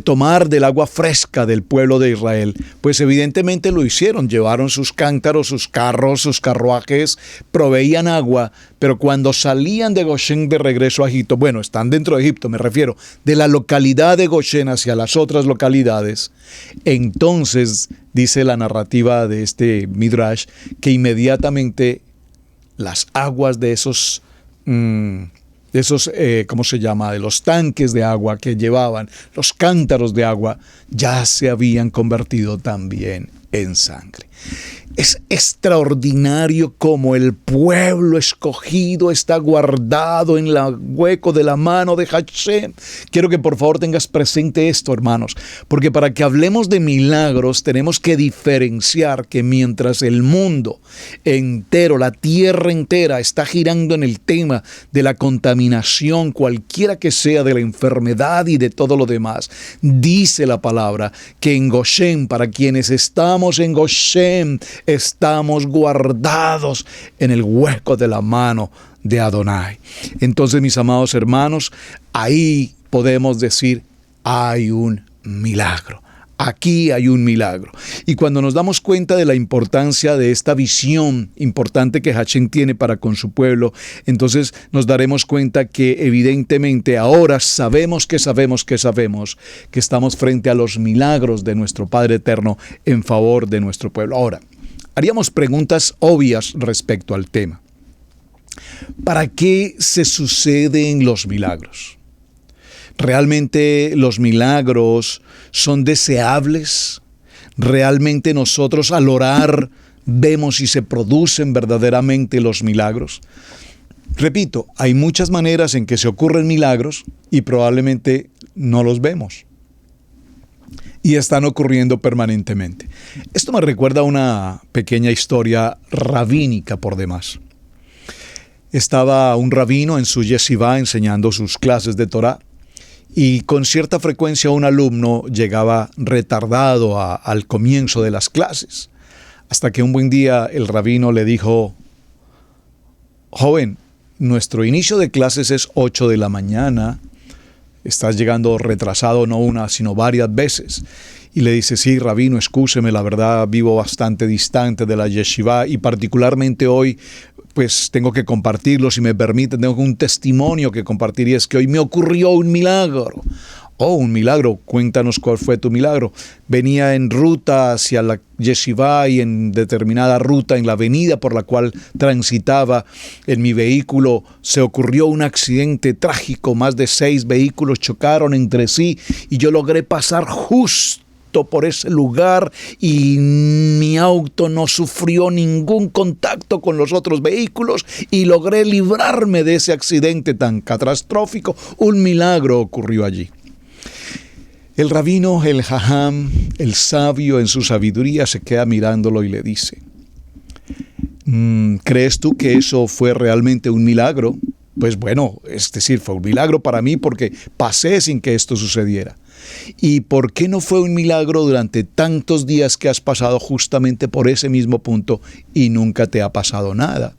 tomar del agua fresca del pueblo de Israel, pues evidentemente lo hicieron, llevaron sus cántaros, sus carros, sus carruajes, proveían agua, pero cuando salían de Goshen de regreso a Egipto, bueno, están dentro de Egipto, me refiero, de la localidad de Goshen hacia las otras localidades, entonces dice la narrativa de este midrash que inmediatamente las aguas de esos ¿cómo se llama? De los tanques de agua que llevaban, los cántaros de agua, ya se habían convertido también en sangre. Es extraordinario cómo el pueblo escogido está guardado en el hueco de la mano de Hashem. Quiero que por favor tengas presente esto, hermanos, porque para que hablemos de milagros tenemos que diferenciar que mientras el mundo entero, la tierra entera está girando en el tema de la contaminación, cualquiera que sea, de la enfermedad y de todo lo demás, dice la palabra que en Goshen, para quienes estamos en Goshen, estamos guardados en el hueco de la mano de Adonai. Entonces, mis amados hermanos, ahí podemos decir, hay un milagro. Aquí hay un milagro. Y cuando nos damos cuenta de la importancia de esta visión importante que Hashem tiene para con su pueblo, entonces nos daremos cuenta que evidentemente ahora sabemos que estamos frente a los milagros de nuestro Padre Eterno en favor de nuestro pueblo. Ahora, haríamos preguntas obvias respecto al tema. ¿Para qué se suceden los milagros? ¿Realmente los milagros son deseables? ¿Realmente nosotros al orar vemos si se producen verdaderamente los milagros? Repito, hay muchas maneras en que se ocurren milagros y probablemente no los vemos. Y están ocurriendo permanentemente. Esto me recuerda a una pequeña historia rabínica por demás. Estaba un rabino en su yeshivá enseñando sus clases de Torá y con cierta frecuencia un alumno llegaba retardado al comienzo de las clases. Hasta que un buen día el rabino le dijo: joven, nuestro inicio de clases es 8 de la mañana. Estás llegando retrasado no una, sino varias veces. Y le dice: sí, rabino, excúseme, la verdad vivo bastante distante de la yeshivá y particularmente hoy, pues tengo que compartirlo, si me permiten, tengo un testimonio que compartir y es que hoy me ocurrió un milagro. Oh, un milagro, cuéntanos cuál fue tu milagro. Venía en ruta hacia la yeshivá y en determinada ruta, en la avenida por la cual transitaba en mi vehículo, se ocurrió un accidente trágico. Más de 6 vehículos chocaron entre sí y yo logré pasar justo por ese lugar y mi auto no sufrió ningún contacto con los otros vehículos y logré librarme de ese accidente tan catastrófico. Un milagro ocurrió allí. El rabino, el jajam, el sabio en su sabiduría se queda mirándolo y le dice: ¿crees tú que eso fue realmente un milagro? Pues bueno, es decir, fue un milagro para mí porque pasé sin que esto sucediera. ¿Y por qué no fue un milagro durante tantos días que has pasado justamente por ese mismo punto y nunca te ha pasado nada?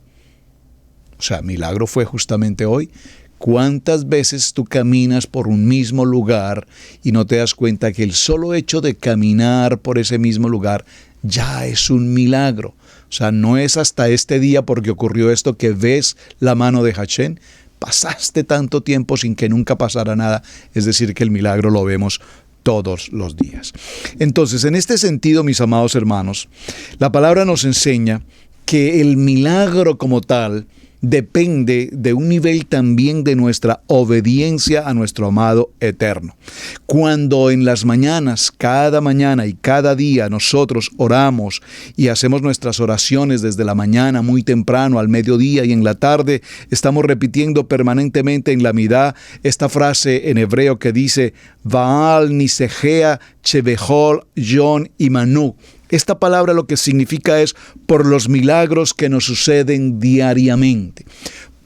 O sea, milagro fue justamente hoy. ¿Cuántas veces tú caminas por un mismo lugar y no te das cuenta que el solo hecho de caminar por ese mismo lugar ya es un milagro? O sea, no es hasta este día porque ocurrió esto que ves la mano de Hashem. Pasaste tanto tiempo sin que nunca pasara nada. Es decir, que el milagro lo vemos todos los días. Entonces, en este sentido, mis amados hermanos, la palabra nos enseña que el milagro como tal depende de un nivel también de nuestra obediencia a nuestro amado eterno. Cuando en las mañanas, cada mañana y cada día nosotros oramos y hacemos nuestras oraciones desde la mañana muy temprano, al mediodía y en la tarde, estamos repitiendo permanentemente en la midá esta frase en hebreo que dice: Baal nisejea chevejol yon imanu. Esta palabra lo que significa es por los milagros que nos suceden diariamente.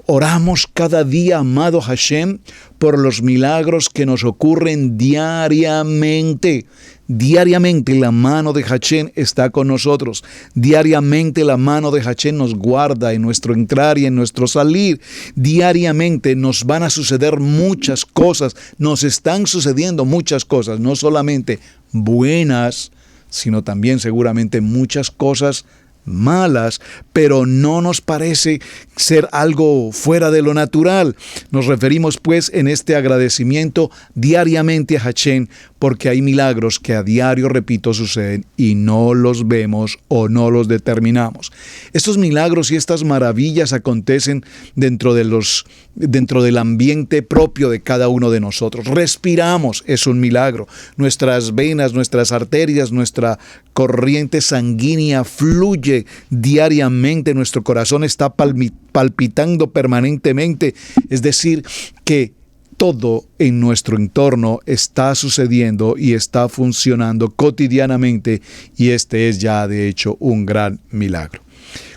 Oramos cada día, amado Hashem, por los milagros que nos ocurren diariamente. Diariamente la mano de Hashem está con nosotros. Diariamente la mano de Hashem nos guarda en nuestro entrar y en nuestro salir. Diariamente nos van a suceder muchas cosas. Nos están sucediendo muchas cosas, no solamente buenas, sino también seguramente muchas cosas malas, pero no nos parece ser algo fuera de lo natural. Nos referimos pues en este agradecimiento diariamente a Hashem, porque hay milagros que a diario, repito, suceden y no los vemos o no los determinamos. Estos milagros y estas maravillas acontecen dentro del ambiente propio de cada uno de nosotros. Respiramos, es un milagro. Nuestras venas, nuestras arterias, nuestra corriente sanguínea fluye diariamente, nuestro corazón está palpitando permanentemente, es decir, que todo en nuestro entorno está sucediendo y está funcionando cotidianamente, y este es ya de hecho un gran milagro.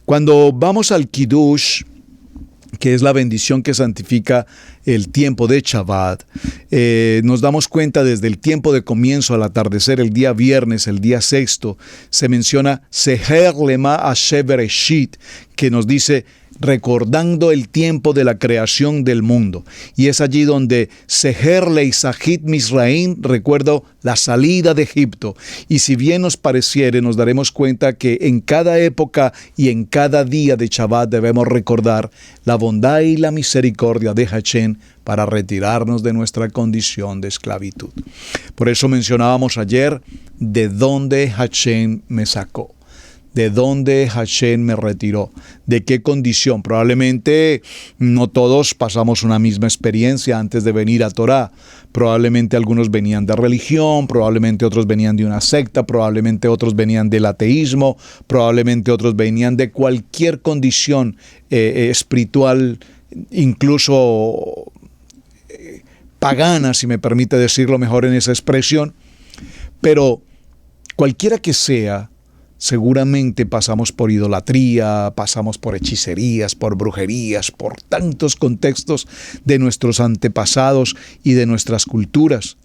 Cuando vamos al Kiddush, que es la bendición que santifica el tiempo de Shabbat, nos damos cuenta desde el tiempo de comienzo al atardecer, el día viernes, el día sexto, se menciona Seher Lema Asher Bereshit, que nos dice recordando el tiempo de la creación del mundo. Y es allí donde Seher Leisachit Misraim, recuerdo la salida de Egipto. Y si bien nos pareciere, nos daremos cuenta que en cada época y en cada día de Shabbat debemos recordar la bondad y la misericordia de Hashem para retirarnos de nuestra condición de esclavitud. Por eso mencionábamos ayer de dónde Hashem me sacó. ¿De dónde Hashem me retiró? ¿De qué condición? Probablemente no todos pasamos una misma experiencia antes de venir a Torah. Probablemente algunos venían de religión, probablemente otros venían de una secta, probablemente otros venían del ateísmo, probablemente otros venían de cualquier condición espiritual incluso pagana, si me permite decirlo mejor en esa expresión, pero cualquiera que sea, seguramente pasamos por idolatría, pasamos por hechicerías, por brujerías, por tantos contextos de nuestros antepasados y de nuestras culturas,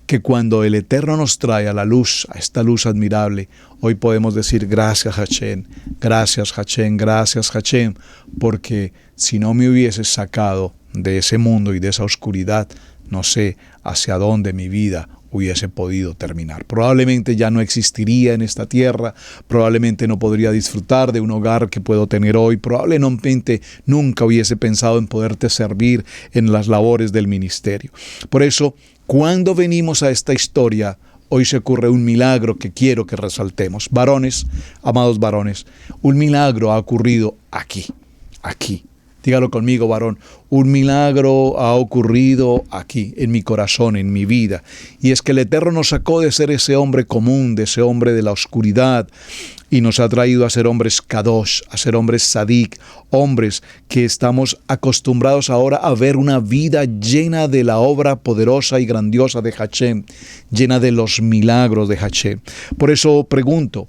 que cuando el Eterno nos trae a la luz, a esta luz admirable, hoy podemos decir gracias Hashem, gracias Hashem, gracias Hashem, porque si no me hubieses sacado de ese mundo y de esa oscuridad, no sé hacia dónde mi vida hubiese podido terminar. Probablemente ya no existiría en esta tierra, probablemente no podría disfrutar de un hogar que puedo tener hoy, probablemente nunca hubiese pensado en poderte servir en las labores del ministerio. Por eso, cuando venimos a esta historia, hoy se ocurre un milagro que quiero que resaltemos. Varones, amados varones, un milagro ha ocurrido aquí. Dígalo conmigo, varón. Un milagro ha ocurrido aquí, en mi corazón, en mi vida. Y es que el Eterno nos sacó de ser ese hombre común, de ese hombre de la oscuridad, y nos ha traído a ser hombres kadosh, a ser hombres sadik, hombres que estamos acostumbrados ahora a ver una vida llena de la obra poderosa y grandiosa de Hashem, llena de los milagros de Hashem. Por eso pregunto,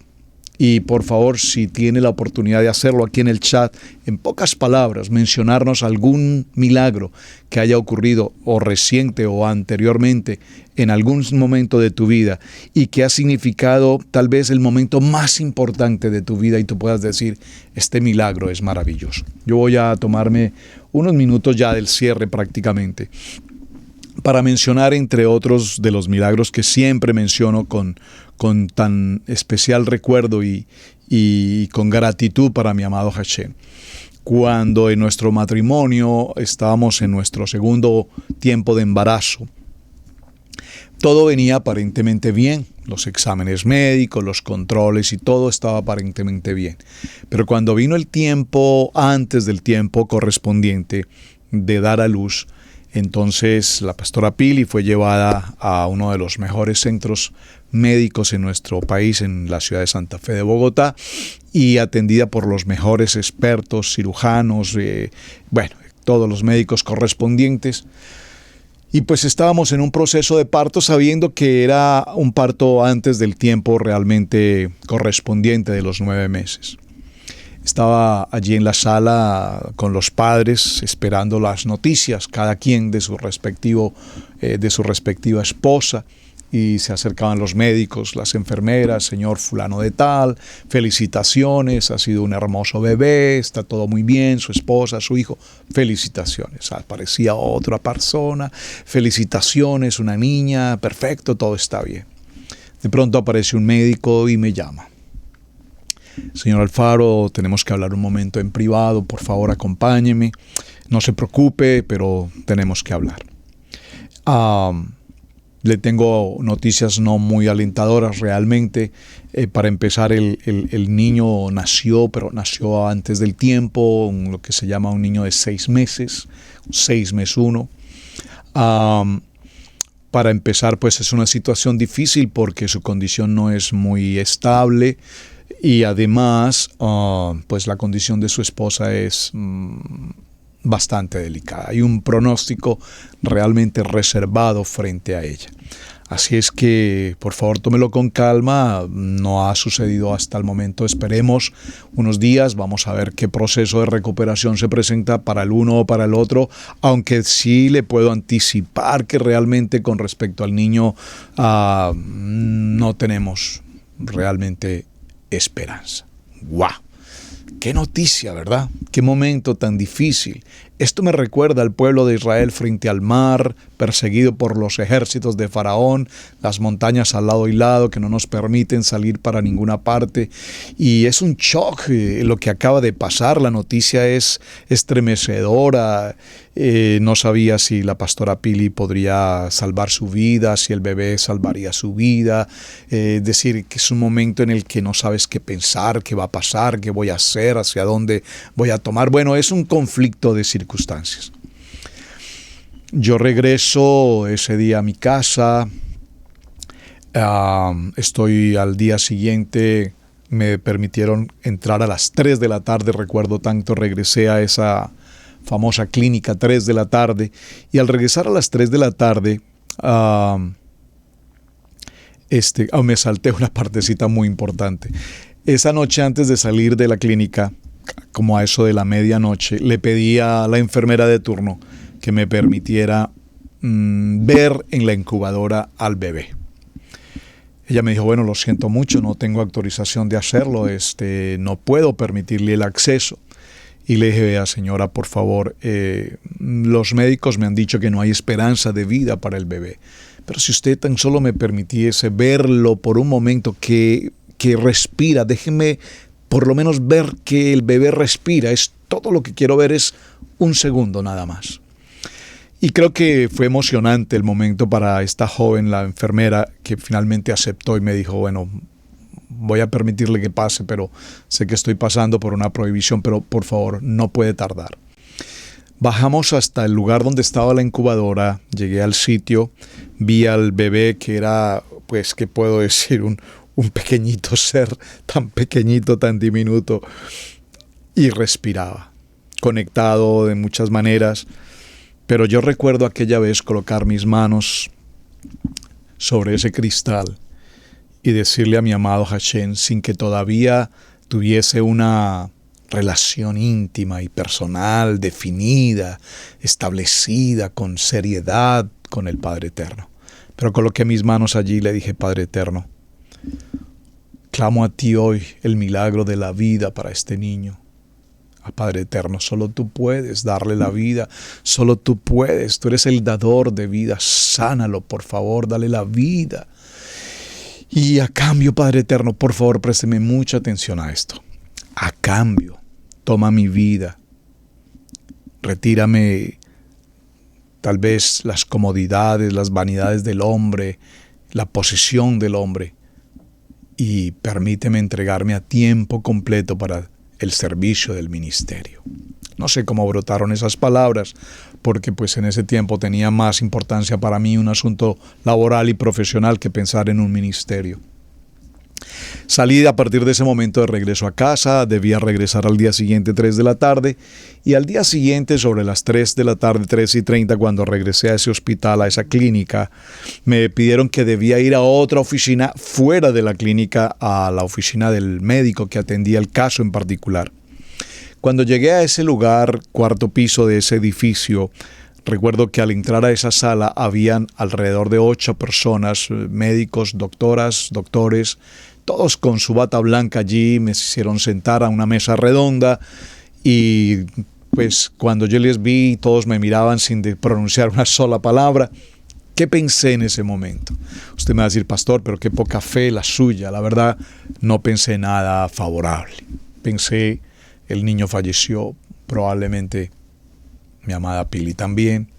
y por favor, si tiene la oportunidad de hacerlo aquí en el chat, en pocas palabras, mencionarnos algún milagro que haya ocurrido o reciente o anteriormente en algún momento de tu vida y que ha significado tal vez el momento más importante de tu vida y tú puedas decir, este milagro es maravilloso. Yo voy a tomarme unos minutos ya del cierre prácticamente para mencionar, entre otros de los milagros que siempre menciono con tan especial recuerdo y con gratitud para mi amado Hashem. Cuando en nuestro matrimonio estábamos en nuestro segundo tiempo de embarazo, todo venía aparentemente bien, los exámenes médicos, los controles y todo estaba aparentemente bien. Pero cuando vino el tiempo, antes del tiempo correspondiente de dar a luz, entonces la pastora Pili fue llevada a uno de los mejores centros médicos en nuestro país, en la ciudad de Santa Fe de Bogotá, y atendida por los mejores expertos, cirujanos, todos los médicos correspondientes. Y pues estábamos en un proceso de parto sabiendo que era un parto antes del tiempo realmente correspondiente de los 9 meses. Estaba allí en la sala con los padres esperando las noticias, cada quien de su respectiva esposa, y se acercaban los médicos, las enfermeras, señor fulano de tal, felicitaciones, ha sido un hermoso bebé, está todo muy bien, su esposa, su hijo, felicitaciones. Aparecía otra persona, felicitaciones, una niña, perfecto, todo está bien. De pronto aparece un médico y me llama. Señor Alfaro, tenemos que hablar un momento en privado, por favor acompáñeme. No se preocupe, pero tenemos que hablar. Le tengo noticias no muy alentadoras realmente. Para empezar, el niño nació, pero nació antes del tiempo, lo que se llama un niño de 6 meses, 6 mes 1. Para empezar, pues es una situación difícil porque su condición no es muy estable. Y además, pues la condición de su esposa es bastante delicada. Hay un pronóstico realmente reservado frente a ella. Así es que, por favor, tómelo con calma. No ha sucedido hasta el momento. Esperemos unos días. Vamos a ver qué proceso de recuperación se presenta para el uno o para el otro. Aunque sí le puedo anticipar que realmente con respecto al niño no tenemos realmente esperanza. ¡Guau! ¡Qué noticia!, ¿verdad? ¡Qué momento tan difícil! Esto me recuerda al pueblo de Israel frente al mar, perseguido por los ejércitos de Faraón, las montañas al lado y lado que no nos permiten salir para ninguna parte. Y es un shock lo que acaba de pasar. La noticia es estremecedora. No sabía si la pastora Pili podría salvar su vida, si el bebé salvaría su vida. Decir que es un momento en el que no sabes qué pensar, qué va a pasar, qué voy a hacer, hacia dónde voy a tomar. Bueno, es un conflicto de circunstancias. Yo regreso ese día a mi casa. Estoy al día siguiente, me permitieron entrar a las 3 de la tarde, recuerdo tanto, regresé a esa famosa clínica, 3 de la tarde. Y al regresar a las 3 de la tarde, me salté una partecita muy importante. Esa noche antes de salir de la clínica, como a eso de la medianoche, le pedí a la enfermera de turno que me permitiera ver en la incubadora al bebé. Ella me dijo, bueno, lo siento mucho, no tengo autorización de hacerlo, no puedo permitirle el acceso. Y le dije, vea señora, por favor, los médicos me han dicho que no hay esperanza de vida para el bebé. Pero si usted tan solo me permitiese verlo por un momento que respira, déjeme por lo menos ver que el bebé respira. Es todo lo que quiero ver, es un segundo nada más. Y creo que fue emocionante el momento para esta joven, la enfermera, que finalmente aceptó y me dijo, bueno, voy a permitirle que pase, pero sé que estoy pasando por una prohibición, pero por favor, no puede tardar. Bajamos hasta el lugar donde estaba la incubadora, llegué al sitio, vi al bebé que era, pues, ¿qué puedo decir? Un pequeñito ser, tan pequeñito, tan diminuto, y respiraba, conectado de muchas maneras. Pero yo recuerdo aquella vez colocar mis manos sobre ese cristal y decirle a mi amado Hashem, sin que todavía tuviese una relación íntima y personal, definida, establecida, con seriedad con el Padre Eterno. Pero coloqué mis manos allí y le dije, Padre Eterno, clamo a ti hoy el milagro de la vida para este niño. Padre Eterno, solo tú puedes darle la vida, solo tú puedes, tú eres el dador de vida, sánalo, por favor, dale la vida. Y a cambio, Padre Eterno, por favor, présteme mucha atención a esto. A cambio, toma mi vida, retírame tal vez las comodidades, las vanidades del hombre, la posesión del hombre, y permíteme entregarme a tiempo completo para el servicio del ministerio. No sé cómo brotaron esas palabras, porque pues en ese tiempo tenía más importancia para mí un asunto laboral y profesional que pensar en un ministerio. Salí a partir de ese momento de regreso a casa, debía regresar al día siguiente 3 de la tarde, y al día siguiente sobre las 3 de la tarde, 3:30, cuando regresé a ese hospital, a esa clínica, me pidieron que debía ir a otra oficina fuera de la clínica, a la oficina del médico que atendía el caso en particular. Cuando llegué a ese lugar, cuarto piso de ese edificio, recuerdo que al entrar a esa sala habían alrededor de 8 personas, médicos, doctoras, doctores, todos con su bata blanca allí. Me hicieron sentar a una mesa redonda y pues cuando yo les vi, todos me miraban sin pronunciar una sola palabra. ¿Qué pensé en ese momento? Usted me va a decir, pastor, pero qué poca fe la suya. La verdad, no pensé nada favorable. Pensé, el niño falleció, probablemente mi amada Pili también.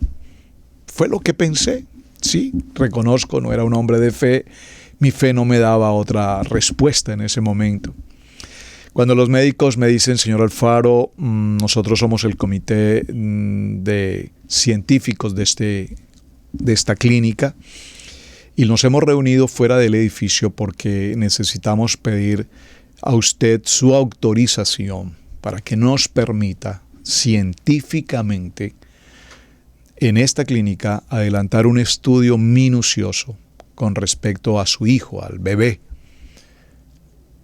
Fue lo que pensé. Sí, reconozco, no era un hombre de fe. Mi fe no me daba otra respuesta en ese momento. Cuando los médicos me dicen, señor Alfaro, nosotros somos el comité de científicos de esta clínica y nos hemos reunido fuera del edificio porque necesitamos pedir a usted su autorización para que nos permita científicamente en esta clínica adelantar un estudio minucioso con respecto a su hijo, al bebé.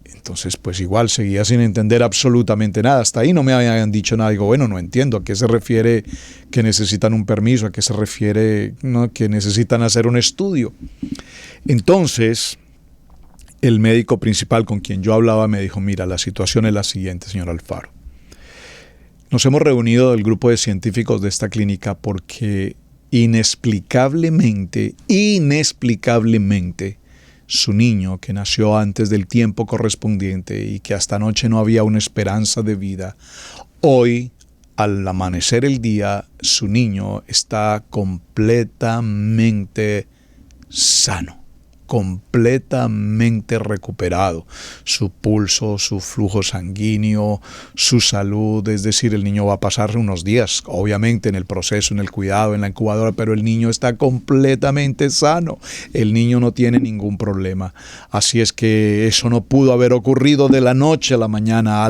Entonces, pues igual seguía sin entender absolutamente nada. Hasta ahí no me habían dicho nada. Digo, bueno, no entiendo. ¿A qué se refiere que necesitan un permiso? ¿A qué se refiere que necesitan hacer un estudio? Entonces, el médico principal con quien yo hablaba me dijo, mira, la situación es la siguiente, señor Alfaro. Nos hemos reunido el grupo de científicos de esta clínica porque inexplicablemente, su niño, que nació antes del tiempo correspondiente y que hasta anoche no había una esperanza de vida, hoy, al amanecer el día, su niño está completamente sano, completamente recuperado. Su pulso, su flujo sanguíneo, su salud, es decir, el niño va a pasar unos días, obviamente, en el proceso, en el cuidado, en la incubadora, pero el niño está completamente sano. El niño no tiene ningún problema. Así es que eso no pudo haber ocurrido de la noche a la mañana.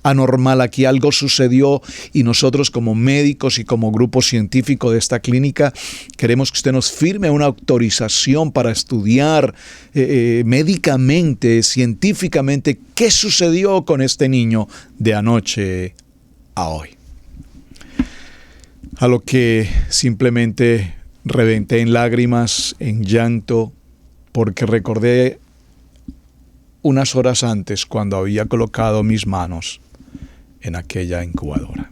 anormal aquí, algo sucedió y nosotros como médicos y como grupo científico de esta clínica queremos que usted nos firme una autorización para estudiar médicamente, científicamente, qué sucedió con este niño de anoche a hoy. A lo que simplemente reventé en lágrimas, en llanto, porque recordé unas horas antes cuando había colocado mis manos en aquella incubadora.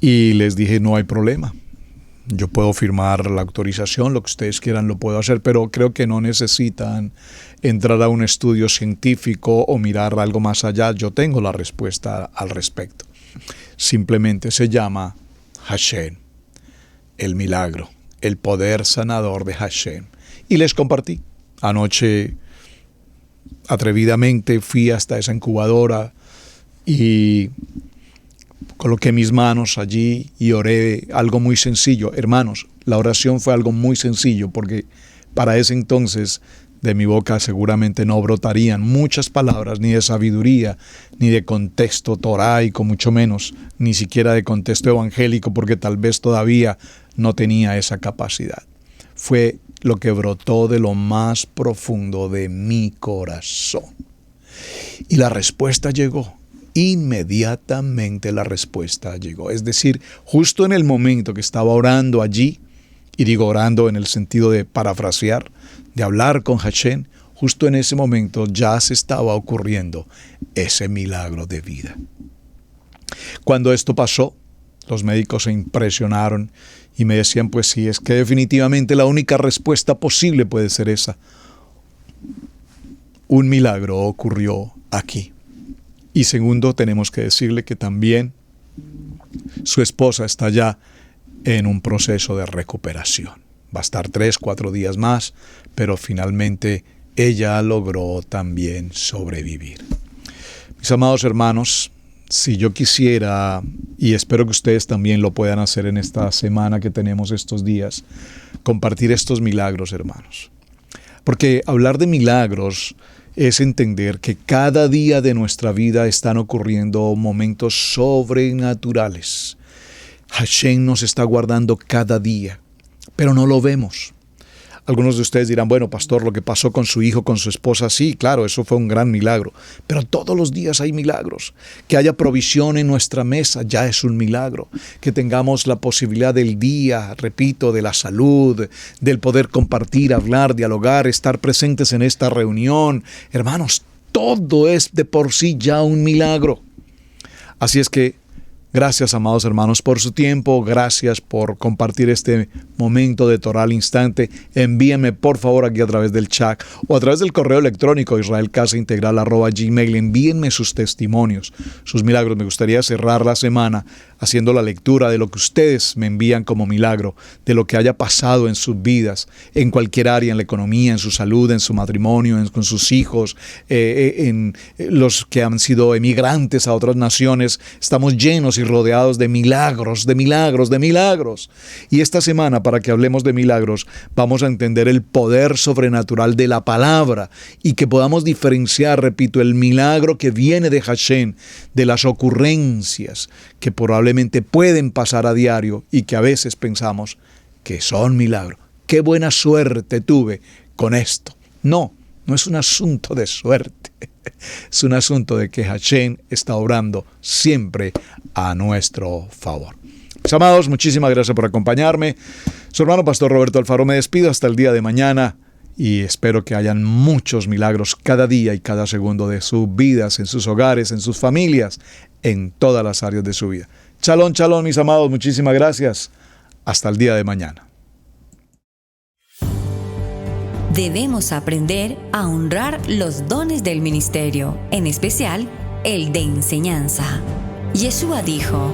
Y les dije, no hay problema. Yo puedo firmar la autorización, lo que ustedes quieran lo puedo hacer, pero creo que no necesitan entrar a un estudio científico o mirar algo más allá. Yo tengo la respuesta al respecto. Simplemente se llama Hashem, el milagro, el poder sanador de Hashem. Y les compartí. Anoche, atrevidamente, fui hasta esa incubadora y coloqué mis manos allí y oré algo muy sencillo. Hermanos, la oración fue algo muy sencillo porque para ese entonces de mi boca seguramente no brotarían muchas palabras, ni de sabiduría, ni de contexto toraico, mucho menos, ni siquiera de contexto evangélico, porque tal vez todavía no tenía esa capacidad. Fue lo que brotó de lo más profundo de mi corazón. Y la respuesta llegó. Inmediatamente la respuesta llegó. Es decir, justo en el momento que estaba orando allí, y digo orando en el sentido de parafrasear, de hablar con Hashem, justo en ese momento ya se estaba ocurriendo ese milagro de vida. Cuando esto pasó, los médicos se impresionaron y me decían, pues sí, es que definitivamente la única respuesta posible puede ser esa. Un milagro ocurrió aquí. Y segundo, tenemos que decirle que también su esposa está ya en un proceso de recuperación. Va a estar 3-4 días más, pero finalmente ella logró también sobrevivir. Mis amados hermanos, si yo quisiera, y espero que ustedes también lo puedan hacer en esta semana que tenemos estos días, compartir estos milagros, hermanos. Porque hablar de milagros es entender que cada día de nuestra vida están ocurriendo momentos sobrenaturales. Hashem nos está guardando cada día, pero no lo vemos. Algunos de ustedes dirán, bueno, pastor, lo que pasó con su hijo, con su esposa, sí, claro, eso fue un gran milagro. Pero todos los días hay milagros. Que haya provisión en nuestra mesa ya es un milagro. Que tengamos la posibilidad del día, repito, de la salud, del poder compartir, hablar, dialogar, estar presentes en esta reunión. Hermanos, todo es de por sí ya un milagro. Así es que gracias, amados hermanos, por su tiempo. Gracias por compartir este momento de Torah al instante. Envíenme, por favor, aquí a través del chat o a través del correo electrónico israelcasaintegral@gmail. Envíenme sus testimonios, sus milagros. Me gustaría cerrar la semana haciendo la lectura de lo que ustedes me envían como milagro, de lo que haya pasado en sus vidas, en cualquier área, en la economía, en su salud, en su matrimonio, con sus hijos, en los que han sido emigrantes a otras naciones. Estamos llenos y rodeados de milagros, de milagros, de milagros. Y esta semana, para que hablemos de milagros, vamos a entender el poder sobrenatural de la palabra y que podamos diferenciar, repito, el milagro que viene de Hashem, de las ocurrencias que probablemente pueden pasar a diario y que a veces pensamos que son milagros. ¡Qué buena suerte tuve con esto! No, no es un asunto de suerte. Es un asunto de que Hashem está obrando siempre a nuestro favor. Mis amados, muchísimas gracias por acompañarme. Su hermano Pastor Roberto Alfaro, me despido hasta el día de mañana y espero que hayan muchos milagros cada día y cada segundo de sus vidas, en sus hogares, en sus familias, en todas las áreas de su vida. Shalom, shalom, mis amados, muchísimas gracias. Hasta el día de mañana. Debemos aprender a honrar los dones del ministerio, en especial el de enseñanza. Yeshua dijo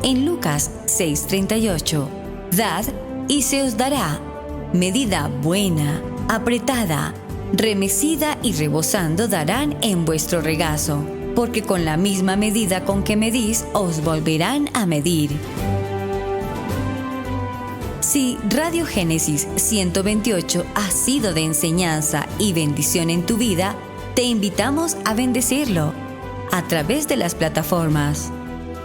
en Lucas 6:38, «Dad y se os dará, medida buena, apretada, remecida y rebosando darán en vuestro regazo, porque con la misma medida con que medís os volverán a medir». Si Radio Génesis 128 ha sido de enseñanza y bendición en tu vida, Te invitamos a bendecirlo a través de las plataformas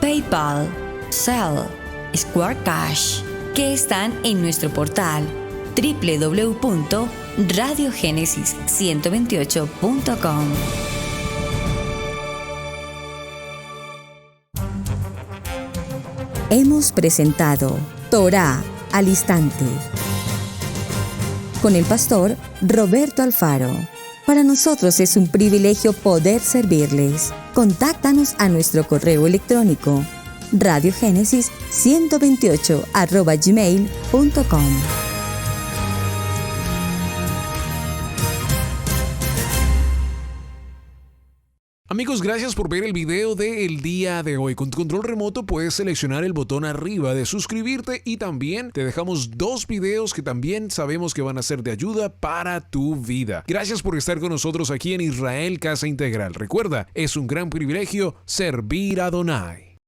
PayPal, Zelle, Square Cash, que están en nuestro portal www.radiogenesis128.com. Hemos presentado Torá al Instante con el pastor Roberto Alfaro. Para nosotros es un privilegio poder servirles. Contáctanos a nuestro correo electrónico radiogenesis128@gmail.com. Amigos, gracias por ver el video del día de hoy. Con tu control remoto puedes seleccionar el botón arriba de suscribirte y también te dejamos 2 videos que también sabemos que van a ser de ayuda para tu vida. Gracias por estar con nosotros aquí en Israel Casa Integral. Recuerda, es un gran privilegio servir a Adonai.